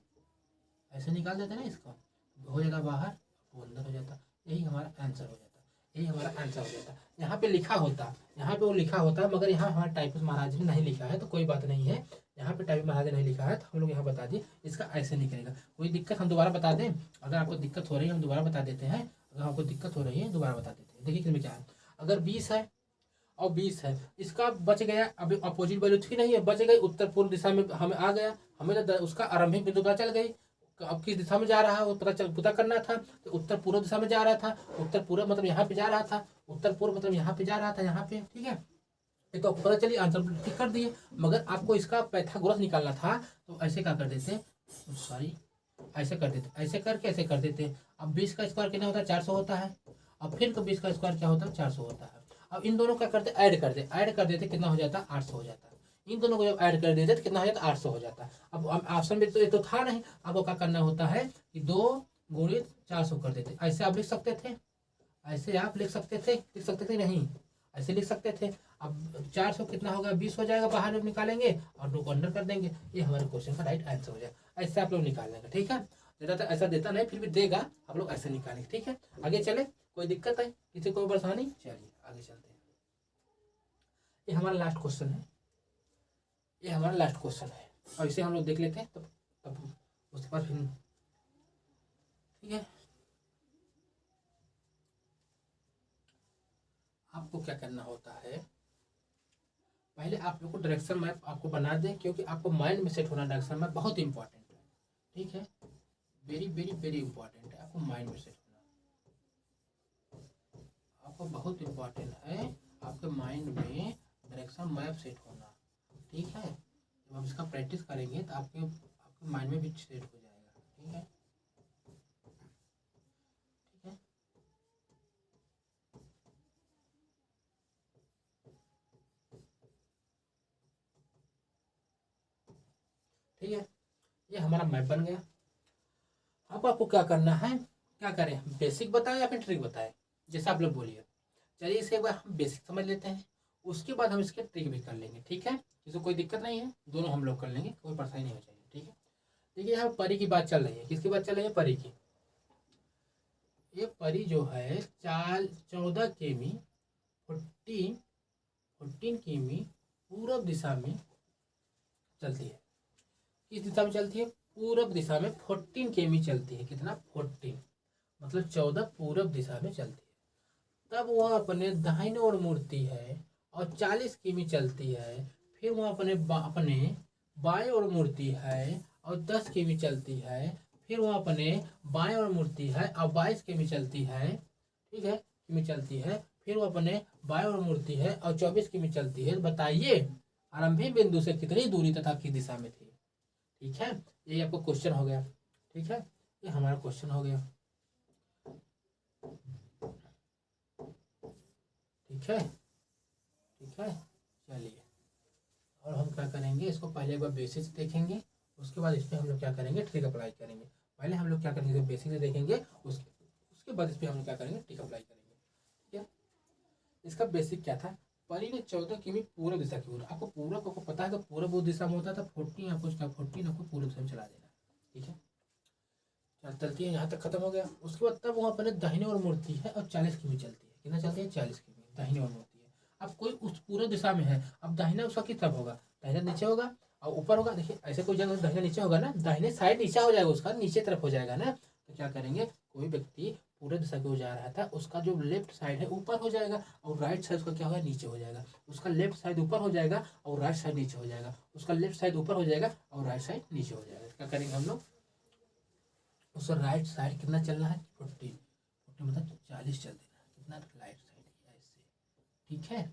ऐसे निकाल देते हैं ना, इसका हो जाएगा बाहर, वो अंदर हो जाता। यही हमारा आंसर हो जाता, यही हमारा आंसर हो जाता। यहाँ पे लिखा होता, यहाँ पे वो लिखा होता, मगर यहाँ हमारे टाइपिस्ट महाराज ने नहीं लिखा है तो कोई बात नहीं है। यहाँ पे टाइपिस्ट महाराज ने नहीं लिखा है तो हम लोग यहाँ बता दिए इसका ऐसे निकलेगा। कोई दिक्कत हम दोबारा बता दें, अगर आपको दिक्कत हो रही है हम दोबारा बता देते हैं, अगर आपको दिक्कत हो रही है दोबारा बता देते हैं। देखिए इसमें क्या है, अगर 20 है और 20 है, इसका बच गया, अभी अपोजिट वैल्यू थी नहीं है, बच गई उत्तर पूर्व दिशा में, हमें आ गया, हमें तो उसका आरंभिक बिंदु पता चल गई, अब किस दिशा में जा रहा है वो पता करना था। तो उत्तर पूर्व दिशा में जा रहा था, उत्तर पूर्व मतलब यहाँ पे जा रहा था, उत्तर पूर्व मतलब यहाँ पे जा रहा था, यहाँ पे, ठीक है। ये तो पता चली, आंसर ठीक कर दिए। मगर आपको इसका पाइथागोरस निकालना था तो ऐसे क्या कर देते, सॉरी ऐसे कर देते, ऐसे करके ऐसे कर देते। अब 20 का स्क्वायर कितना होता है, 400 होता है। अब फिर तो 20 का स्क्वायर क्या होता है, 400 होता है। अब इन दोनों क्या करते, ऐड कर देते, कितना हो जाता है, 800 हो जाता है। इन दोनों को जब ऐड कर देते तो कितना हो जाता है, 800 हो जाता है। अब ऑप्शन में तो ये तो था नहीं, आपको क्या करना होता है कि 2 गुणित 400 कर देते। ऐसे आप लिख सकते थे, ऐसे आप लिख सकते थे नहीं, ऐसे लिख सकते थे। अब 400 कितना होगा, 20 हो जाएगा, बाहर में निकालेंगे और 2 को अंदर कर देंगे, ये हमारे क्वेश्चन का राइट आंसर हो जाएगा। ऐसे आप लोग निकाल लेंगे, ठीक है। देता था ऐसा देता नहीं, फिर भी देगा, आप लोग ऐसे निकालेंगे, ठीक है। आगे चले, कोई दिक्कत है, किसी कोई परेशानी, चलिए आगे चलते हैं। ये हमारा लास्ट क्वेश्चन है, ये हमारा लास्ट क्वेश्चन है, और इसे हम लोग देख लेते हैं, तब उसके बाद फिर, ठीक है। आपको क्या करना होता है, पहले आप लोग को डायरेक्शन मैप आपको बना दें, क्योंकि आपको माइंड में सेट होना डायरेक्शन मैप बहुत इंपॉर्टेंट है, ठीक है। वेरी वेरी वेरी इंपॉर्टेंट है, आपको माइंड में सेट होना, आपको बहुत इंपॉर्टेंट है, आपके माइंड में डायरेक्शन मैप सेट होना, ठीक है। जब आप इसका प्रैक्टिस करेंगे तो आपके माइंड में भी सेट हो जाएगा, ठीक है, ठीक है। ठीक है, ये हमारा मैप बन गया। अब आपको क्या करना है, क्या करें, बेसिक बताएं या फिर ट्रिक बताएं, जैसा आप लोग बोलिए। चलिए इसे एक बार हम बेसिक समझ लेते हैं, उसके बाद हम इसके ट्रिक भी कर लेंगे, ठीक है। इसको कोई दिक्कत नहीं है, दोनों हम लोग कर लेंगे, कोई परेशानी नहीं हो जाएगी, ठीक है। देखिए यहाँ परी की बात चल रही है, किसकी बात चल रही है, परी की। ये परी जो है 14 किमी 14 किमी पूर्व दिशा में चलती है। किस दिशा में चलती है, पूर्व दिशा में 14 किमी चलती है। कितना, 14 मतलब 14 पूर्व दिशा में चलती है। तब वह अपने दाहिने ओर मुड़ती है और 40 किमी चलती है। फिर वह अपने बाएं ओर मुड़ती है और 10 किमी चलती है। फिर वह अपने बाएं ओर मुड़ती है और 22 किमी चलती है, ठीक है, किमी चलती है। फिर वो अपने बाएं ओर मुड़ती है और 24 किमी चलती है। बताइए आरंभिक बिंदु से कितनी दूरी तथा किस दिशा में थी, ठीक है। ये आपको क्वेश्चन हो गया, ठीक है, ये हमारा क्वेश्चन हो गया, ठीक है, ठीक है। चलिए, और हम क्या करेंगे, इसको पहले एक बार बेसिक से देखेंगे, उसके बाद इस पर हम लोग क्या करेंगे, ट्रिक अप्लाई करेंगे। पहले हम लोग क्या करेंगे, बेसिक से देखेंगे, उसके बाद इस पर हम लोग क्या करेंगे, ट्रिक अप्लाई करेंगे, ठीक है। इसका बेसिक क्या था, परी ने 14 किमी पूर्व दिशा की ओर, आपको पूर्व को पता है कि पूर्व वो दिशा में होता था, 14 आपको क्या 14 आपको पूर्व दिशा में चला देना, ठीक है। चलती है, यहाँ तक खत्म हो गया। उसके बाद तब वो अपने दाहिने ओर मुड़ती है और 40 किमी चलती है। कितना चलती है, 40 किमी दाहिने ओर मुड़ती है। अब कोई उस पूर्व दिशा में है, अब दाहिना उसका किस तरफ होगा, दाहिना नीचे होगा और ऊपर होगा। देखिए ऐसे कोई जगह दाहिना नीचे होगा ना, दाहिने साइड नीचा हो जाएगा, उसका नीचे तरफ हो जाएगा ना। तो क्या करेंगे, कोई व्यक्ति पूरे दिशा की ओर जा रहा था, उसका जो लेफ्ट साइड है ऊपर हो जाएगा और राइट साइड उसका क्या होगा, नीचे हो जाएगा। उसका लेफ्ट साइड ऊपर हो जाएगा और राइट साइड नीचे हो जाएगा। उसका लेफ्ट साइड ऊपर हो जाएगा और राइट साइड नीचे हो जाएगा। क्या करेंगे हम लोग, उसका राइट साइड कितना चलना है, 40 मतलब 40 चल देना, कितना राइट साइड ऐसे, ठीक है।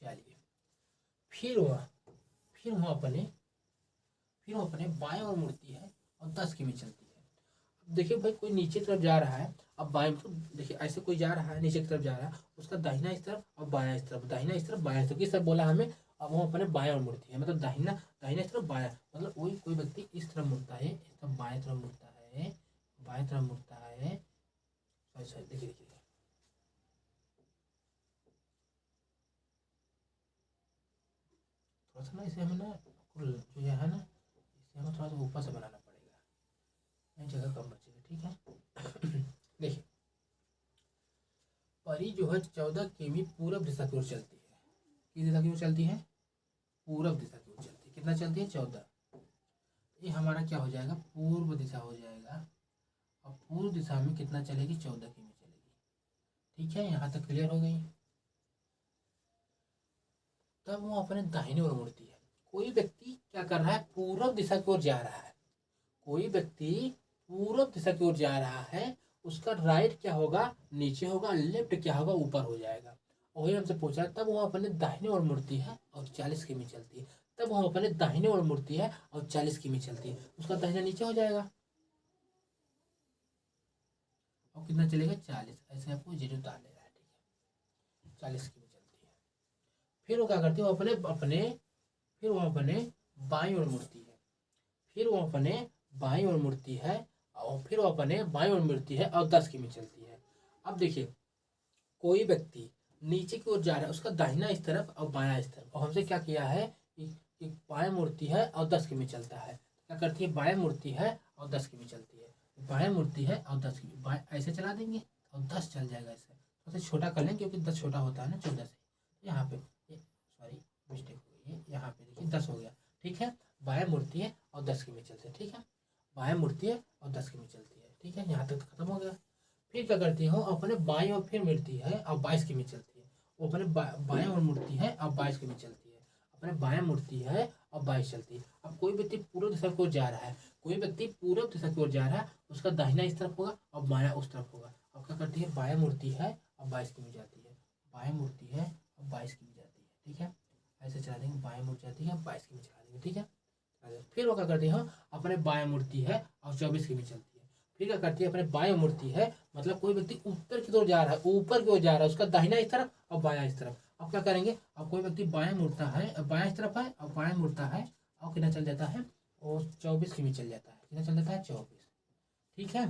चलिए, फिर वह अपने बाएं ओर मुड़ती है और 10 किमी चलती है। अब देखिए भाई, कोई नीचे तरफ जा रहा है, अब बाएं तो देखिए ऐसे कोई जा रहा है, नीचे की तरफ जा रहा है, उसका दाहिना इस तरफ और बायां इस तरफ, दाहिना इस तरफ बायां इस तरफ, किस तरफ बोला हमें, अब वो अपने बाएं ओर मुड़ती है, मतलब दाहिना इस तरफ बायां, मतलब वही कोई व्यक्ति इस तरफ मुड़ता है, इस तरफ बाएं तरफ मुड़ता है, बाएं तरफ मुड़ता है। सॉरी देखिए देखिए, थोड़ा सा ना इसे हमें ना जो है ना, इसे हमें थोड़ा सा ऊपर से बनाना पड़ेगा, नहीं जगह कम बचेगी, ठीक है। देखिए परी जो है 14 किमी पूरब दिशा की ओर चलती है। किस दिशा की ओर चलती है? पूरब दिशा की ओर चलती है। कितना चलती है? 14। ये हमारा क्या हो जाएगा? पूर्व दिशा हो जाएगा। और पूर्व दिशा में कितना चलेगी? 14 किमी चलेगी। ठीक है, यहाँ तक क्लियर हो गई। तब वो अपने दाहिने ओर मुड़ती है। कोई व्यक्ति क्या कर रहा है? पूर्व दिशा की ओर जा रहा है। कोई व्यक्ति पूर्व दिशा की ओर जा रहा है, उसका राइट क्या होगा? नीचे होगा, लेफ्ट क्या होगा? ऊपर हो जाएगा। वही हमसे पूछा, तब वो अपने दाहिने ओर मुड़ती है और 40 किमी चलती है। तब वो अपने दाहिने ओर मुड़ती है और 40 किमी चलती है, उसका दाहिना नीचे हो जाएगा और कितना चलेगा? 40। ऐसे आपको जीरो उतार लेना है, ठीक है। 40 किमी चलती है। फिर वो क्या करती है? फिर वो अपने बाईं ओर मुड़ती है। फिर वो अपने बाईं ओर मुड़ती है और फिर वो अपने बाईं ओर मुड़ती है और 10 किमी चलती है। अब देखिए कोई व्यक्ति नीचे की ओर जा रहा है, उसका दाहिना इस तरफ और बायां इस तरफ, और हमसे क्या किया है कि बाएं मुड़ती है और 10 किमी चलता है। क्या करती है? बाएं मुड़ती है और 10 किमी चलती है। बाएं मुड़ती है और 10 किमी, बाएं ऐसे चला देंगे और 10 चल जाएगा। ऐसे तो छोटा कर लेंगे क्योंकि 10 छोटा होता है ना 14 से। यहाँ पे सॉरी मिस्टेक हो गई, यहाँ पे देखिए 10 हो गया, ठीक है। बाएं मुड़ती है और 10 किमी चलते हैं, ठीक है। बाएं मुड़ती है और 10 किमी चलती है, ठीक है। यहाँ तक खत्म हो गया। फिर क्या करती है? अपने बाएं ओर फिर मुड़ती है और 22 किमी चलती है। वो अपने बाएं ओर मुड़ती है और 22 किमी चलती है। अपने बाएं मुड़ती है और 22 चलती है। अब कोई व्यक्ति पूर्व दिशा की ओर जा रहा है, कोई व्यक्ति पूर्व दिशा की ओर जा रहा है, उसका दाहिना इस तरफ होगा और बायां उस तरफ होगा। अब क्या करती है? बाएं मुड़ती है और 22 किमी जाती है। बाएं मुड़ती है और 22 किमी जाती है, ठीक है। ऐसे चला देंगे, बाएं मुड़ जाती है 22 किमी चला देंगे, ठीक है। फिर वो क्या करती है? अपने बाएं मुड़ती है और 24 किमी चलती है। फिर क्या करती है? अपने बाएं मुड़ती है, मतलब कोई व्यक्ति उत्तर की ओर जा रहा है, ऊपर की ओर जा रहा है, उसका दाहिना इस तरफ और बायां इस तरफ। अब क्या करेंगे? अब कोई व्यक्ति बाएं मुड़ता है, बायां इस तरफ है और बाएं मुड़ता है और कितना चल जाता है? और 24 किमी चल जाता है। कितना चल जाता है? 24, ठीक है।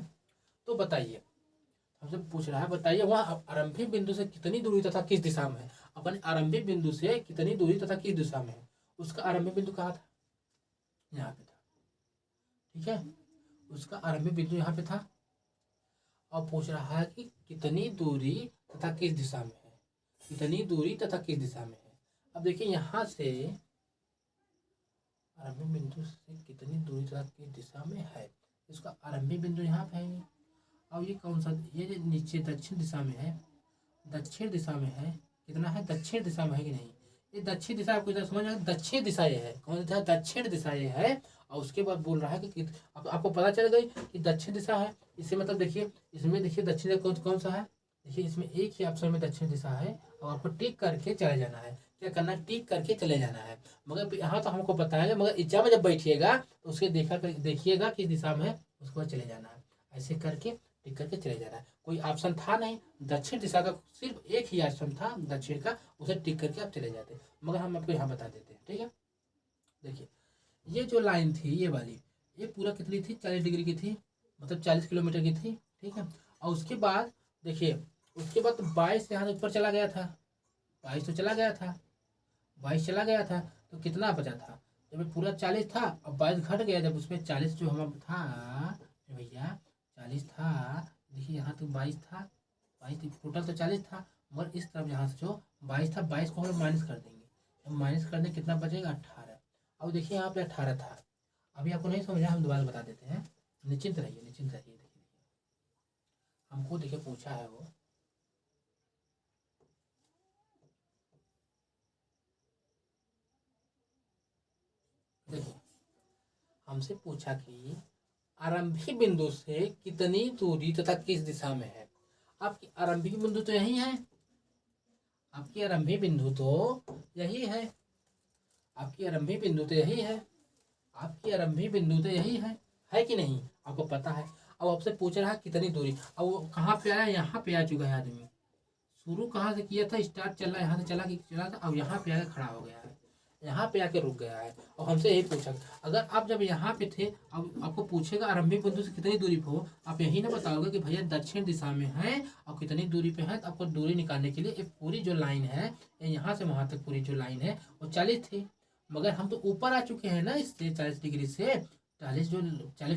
तो बताइए, हमसे पूछ रहा है, बताइए वह आरंभिक बिंदु से कितनी दूरी तथा किस दिशा में है? अपने आरंभिक बिंदु से कितनी दूरी तथा किस दिशा में है? उसका आरंभिक बिंदु कहाँ था? यहाँ पे था, ठीक है। उसका आरंभिक बिंदु यहाँ पे था और पूछ रहा है कि कितनी दूरी तथा किस दिशा में है। कितनी दूरी तथा किस दिशा में है। अब देखिए यहाँ से आरंभिक बिंदु से कितनी दूरी तथा किस दिशा में है, इसका आरंभिक बिंदु यहाँ पे है। अब ये कौन सा? ये नीचे दक्षिण दिशा में है, दक्षिण दिशा में है। कितना है? दक्षिण दिशा में है कि नहीं? ये दक्षिण दिशा आपको इधर समझ में, दक्षिण दिशा ये है। कौन सा? दक्षिण दिशा ये है। और उसके बाद बोल रहा है कि आपको पता चल गई कि दक्षिण दिशा है। इससे मतलब देखिए, इसमें देखिए दक्षिण कौन कौन सा है। देखिए इसमें एक ही ऑप्शन में दक्षिण दिशा है और आपको टिक करके चले जाना है। क्या करना है? टिक करके चले जाना है। मगर यहाँ तो हमको बताएंगे, मगर एग्जाम में जब बैठिएगा तो उसके देखिएगा किस दिशा में है, उसके बाद चले जाना है। ऐसे करके टिक करके चले जाना है। कोई ऑप्शन था नहीं, दक्षिण दिशा का सिर्फ एक ही ऑप्शन था दक्षिण का, उसे टिक करके आप चले जाते, मगर हम आपको यहाँ बता देते हैं, ठीक है। देखिए ये जो लाइन थी, ये वाली, ये पूरा कितनी थी? 40 डिग्री की थी, मतलब 40 किलोमीटर की थी, ठीक है। और उसके बाद देखिए, उसके बाद 22 यहाँ ऊपर चला गया था, 22 तो चला गया था, 22 चला गया था, तो कितना बचा था? जब पूरा 40 था और 22 घट गया, जब उसमें 40 जो हमारा था भैया, 40 था, देखिए यहाँ तो 22 था, 22 टोटल तो 40 था, मगर इस तरफ यहाँ से जो 22 था, 22 को हम लोग माइनस कर देंगे। जब माइनस कर देंगे कितना बचेगा? 18। अब देखिए यहाँ पे 18 था। अभी आपको नहीं समझा, हम दोबारा बता देते हैं। निश्चिंत रहिए, निश्चिंत रहिए। देखिए हमको देखिए पूछा है वो, देखिए हमसे पूछा कि आरंभिक बिंदु से कितनी दूरी तथा किस दिशा में है। आपकी आरंभिक बिंदु तो यही है, आपकी आरंभिक बिंदु तो यही है, आपकी आरंभिक बिंदु तो यही है, आपकी आरंभिक बिंदु तो यही है कि नहीं? आपको पता है। अब आपसे पूछ रहा है कितनी दूरी। अब वो कहाँ पे आया? यहाँ पे आ चुका है आदमी। शुरू कहाँ से किया था? स्टार्ट चल रहा है यहाँ से, चला था, अब यहाँ पे आकर खड़ा हो गया है। यहाँ पे आके रुक गया है और हमसे यही पूछा। अगर आप जब यहाँ पे थे, अब आपको पूछेगा आरंभिक बिंदु से कितनी दूरी पे हो, आप यही ना बताओगे कि भैया दक्षिण दिशा में है और कितनी दूरी पे है। तो आपको दूरी निकालने के लिए एक पूरी जो लाइन है, यहाँ से वहाँ तक पूरी जो लाइन है वो 40 थी, मगर हम तो ऊपर आ चुके हैं ना इससे 40 डिग्री से, 40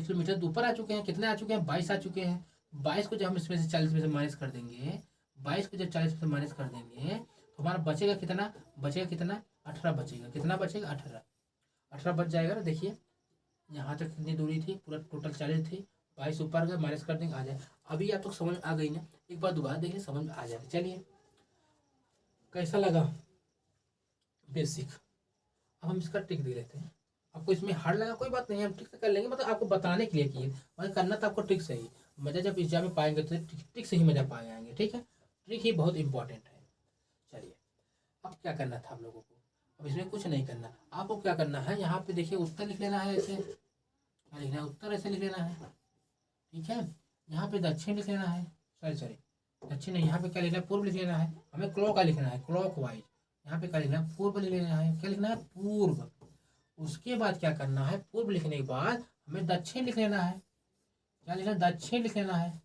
किलोमीटर ऊपर आ चुके हैं। कितने आ चुके हैं? 22 आ चुके हैं। 22 को जब हम इसमें से 40 में से माइनस कर देंगे, 22 को जब 40 में से माइनस कर देंगे तो हमारा बचेगा कितना? बचेगा कितना? 18 बचेगा। कितना बचेगा? 18 बच जाएगा ना। देखिए यहाँ तक कितनी दूरी थी, पूरा टोटल 40 थी, 22 ऊपर गए, माइनस कर देंगे, आ जाए। अभी आप तो समझ में आ गई ना, एक बार दोबारा देखिए, समझ में आ जाएगा। चलिए, कैसा लगा बेसिक? अब हम इसका ट्रिक दे लेते हैं। आपको इसमें हार्ड लगा कोई बात नहीं, हम ट्रिक से कर लेंगे, मतलब आपको बताने के लिए किए, मतलब करना तो आपको ट्रिक से ही। मजा जब एग्जाम में पाएंगे तो ट्रिक से ही मजा पाए आएंगे, ठीक है। ट्रिक ही बहुत इंपॉर्टेंट है। चलिए, अब क्या करना था आप लोगों को? अब इसमें कुछ नहीं करना, आपको क्या करना है, यहाँ पे देखिए उत्तर लिख लेना है। ऐसे क्या लिखना है? उत्तर ऐसे लिख लेना है, ठीक है। यहाँ पे दक्षिण लिख लेना है, सॉरी दक्षिण नहीं, यहाँ पे क्या लिखना है? पूर्व लिख लेना है। हमें क्लॉक का लिखना है, क्लॉक वाइज। यहाँ पे क्या लिखना है? पूर्व लिख लेना है। क्या लिखना है? पूर्व। उसके बाद क्या करना है? पूर्व लिखने के बाद हमें दक्षिण लिख लेना है। क्या लिखना है? दक्षिण लिख लेना है।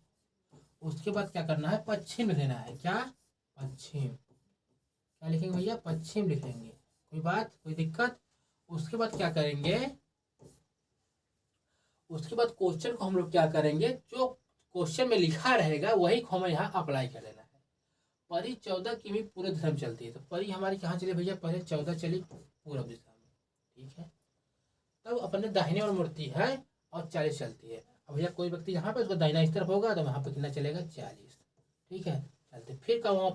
उसके बाद क्या करना है? पश्चिम लिख लेना है। क्या? पश्चिम। क्या लिखेंगे भैया? पश्चिम लिखेंगे। कोई बात, कोई दिक्कत? उसके बाद क्या करेंगे? उसके बाद क्वेश्चन को हम लोग क्या करेंगे, जो क्वेश्चन में लिखा रहेगा वही को हमें यहाँ अप्लाई कर लेना है। परी 14 किमी पूर्व दिशा में चलती है, तो परी हमारी कहाँ चली भैया? पहले 14 चली पूर्व दिशा में, ठीक है। तब अपने दाहिने ओर मुड़ती है और 40 चलती है। अब भैया कोई व्यक्ति यहाँ पे उसका दाहिना इस तरफ होगा तो वहाँ पे कितना चलेगा? 40, ठीक है। चलते फिर का वो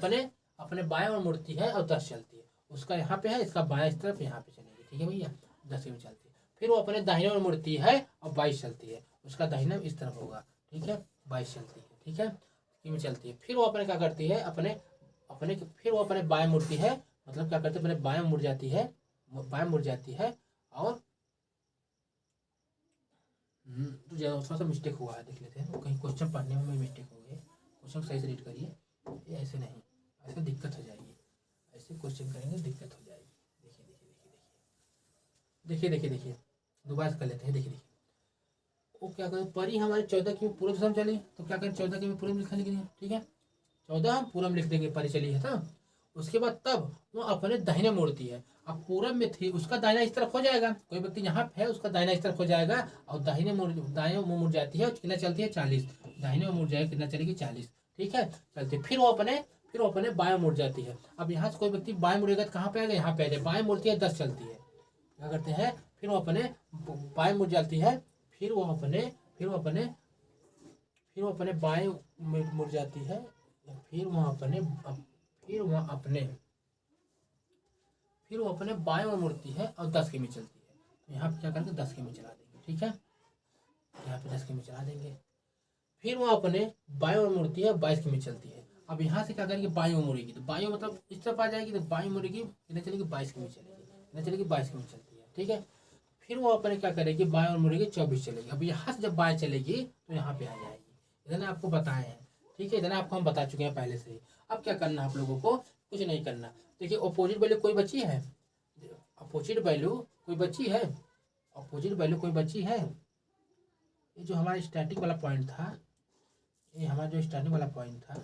अपने बाएं ओर मुड़ती है और 10 चलती है। उसका यहाँ पे है, इसका बाएं इस तरफ यहाँ पे चलेगी, ठीक है भैया। 10 में चलती है। फिर वो अपने दाहिने ओर मुड़ती है और 22 चलती है। उसका दाहिना इस तरफ होगा, ठीक है। 22 चलती है, ठीक है, में चलती है। फिर वो अपने क्या करती है? फिर वो अपने बाएं मुड़ती है, मतलब क्या करते हैं? अपने बाएं मुड़ जाती है, बाएं मुड़ जाती है। और तो थोड़ा सा मिस्टेक हुआ है, देख लेते हैं। कहीं क्वेश्चन पढ़ने में मिस्टेक हो गई, क्वेश्चन सही से रीड करिए। ये ऐसे नहीं, ऐसे दिक्कत हो जाएगी, ऐसे क्वेश्चन करेंगे दिक्कत हो जाएगी। देखिए दोबारा कर लेते हैं। देखिए वो क्या करें? परी हमारी 14 की पूर्व दिशा में चली, तो क्या करें? 14 की पूर्व लिखने के लिए, ठीक है। 14 हम पूरब लिख देंगे, परी चली है ना। उसके बाद तब वो अपने दाहिने मोड़ती है। अब पूरब में थी, उसका दाहिना इस तरफ हो जाएगा। कोई व्यक्ति यहाँ पे है, उसका दाहिना इस तरफ हो जाएगा और दाहिने मुड़ जाती है। कितना चलती है? 40। दाहिने मुड़ जाएगा, कितना चलेगी? 40, ठीक है। चलती फिर वो अपने बाएं मुड़ जाती है। अब यहाँ से कोई व्यक्ति बाएं मुड़ेगा तो कहाँ पे आएगा? यहाँ पे आ जाए। बाएं मुड़ती है, 10 चलती है। क्या करते हैं? फिर वो अपने बाएं मुड़ जाती है। फिर वो अपने बाएं मुड़ जाती है। फिर वो अपने बाएं ओर मुड़ती है और 10 किमी चलती है। तो यहाँ पे क्या करेंगे? 10 किमी चला देंगे, ठीक है। यहाँ पे 10 किमी चला देंगे। फिर वो अपने बाएं ओर मुड़ती है, 22 किमी चलती है। अब यहाँ से क्या करेंगे? बाएं ओर मुड़ेगी, तो बाएं मतलब इस तरफ आ जाएगी, तो बाएं मुड़ेगी, कितने चलेगी? 22 किमी चलेगी। कितने चलेगी? 22 किमी चलती है, ठीक है। फिर वो अपने क्या करेगी? बाएं ओर मुड़ेगी, 24 चलेगी। अब यहाँ से जब बाएं चलेगी तो यहाँ पे आ जाएगी। इधर आपको बताए हैं, ठीक है। इधर आपको हम बता चुके हैं पहले से ही। अब क्या करना है आप लोगों को? कुछ नहीं करना। देखिए अपोजिट वैल्यू कोई बची है? अपोजिट वैल्यू कोई बची है? अपोजिट वैल्यू कोई बची है? ये जो हमारा स्टार्टिंग वाला पॉइंट था, ये हमारा जो स्टार्टिंग वाला पॉइंट था,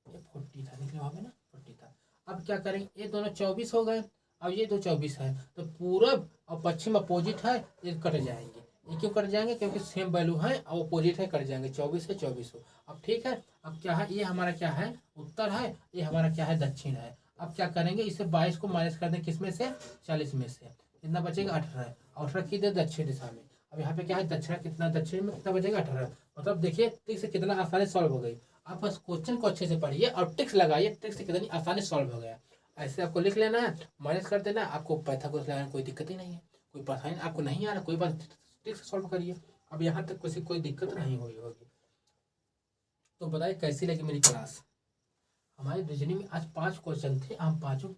ये 40 था, निकले वहाँ पे ना 40 था। अब क्या करेंगे? ये दोनों 24 हो गए। अब ये दो 24 है, तो पूरब और पश्चिम अपोजिट है, ये कट जाएंगे। ये क्यों कट जाएंगे? क्योंकि सेम वैल्यू है और अपोजिट है, कट जाएंगे। 24 है, 24 हो। अब ठीक है, अब क्या है? ये हमारा क्या है? उत्तर है। ये हमारा क्या है? दक्षिण है। अब क्या करेंगे? इसे 22 को माइनस कर दें, किस में से? 40 में से। कितना बचेगा? 18। 18 की दे दक्षिण दिशा में। अब यहाँ पे क्या है? दक्षिण कितना? दक्षिण में कितना बचेगा? 18। मतलब देखिए ट्रिक से कितना आसानी सॉल्व हो गई। आप बस क्वेश्चन को अच्छे से पढ़िए और ट्रिक्स लगाइए, ट्रिक से कितनी आसानी सॉल्व हो गया। ऐसे आपको लिख लेना है, माइनस कर देना। आपको पाइथागोरस लगाने कोई दिक्कत ही नहीं है, कोई परेशानी आपको नहीं आ रहा, कोई बात ट्रिक से सॉल्व करिए। अब यहाँ तक किसी कोई दिक्कत नहीं हुई होगी। तो बताइए कैसी लगी मेरी क्लास? हमारी रीजनिंग में आज 5 क्वेश्चन थे। हम पांचों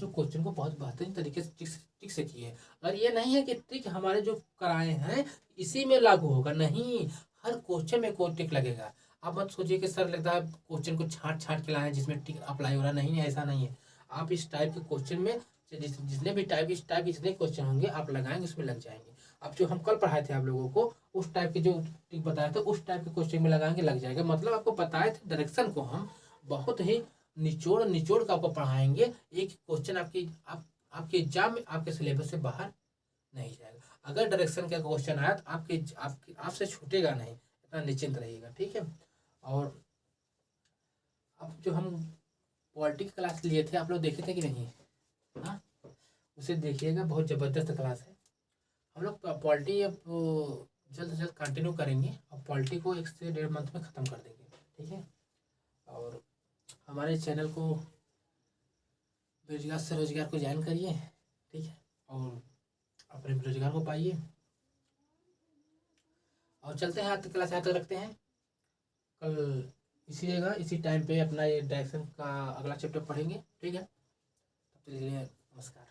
क्वेश्चन को बहुत बेहतरीन तरीके से ट्रिक से किए। और ये नहीं है कि ट्रिक हमारे जो कराए हैं इसी में लागू होगा, नहीं, हर क्वेश्चन में कोई ट्रिक लगेगा। आप मत सोचिए कि सर लगता है क्वेश्चन को छांट के लाए जिसमें ट्रिक अप्लाई हो रहा, नहीं, ऐसा नहीं है। आप इस टाइप के क्वेश्चन में जितने भी टाइप इस टाइप के जितने क्वेश्चन होंगे आप लगाएंगे उसमें लग जाएंगे। अब जो हम कल पढ़ाए थे आप लोगों को उस टाइप के जो टिक बताया था उस टाइप के क्वेश्चन में लगाएंगे लग जाएगा। मतलब आपको बताए थे डायरेक्शन को हम बहुत ही निचोड़ निचोड़ कर आपको पढ़ाएंगे। एक क्वेश्चन आपके एग्जाम में आपके सिलेबस से बाहर नहीं जाएगा। अगर डायरेक्शन का क्वेश्चन आया तो आपसे छूटेगा नहीं, इतना निश्चिंत रहिएगा, ठीक है। और अब जो हम पॉलिटिक्स क्लास लिए थे आप लोग देखे थे कि नहीं? हाँ, उसे देखिएगा, बहुत ज़बरदस्त क्लास है। हम लोग पॉलिटी अब जल्द से जल्द कंटिन्यू करेंगे और पॉलिटी को 1 से 1.5 मंथ में ख़त्म कर देंगे, ठीक है। और हमारे चैनल को बेरोजगार से रोजगार को ज्वाइन करिए, ठीक है, और अपने बेरोजगार को पाइए। और चलते हैं, आज तक क्लास यहाँ तक रखते हैं। कल इसी जगह इसी टाइम पे अपना ये डायरेक्शन का अगला चैप्टर पढ़ेंगे, ठीक है। तब तक के लिए नमस्कार।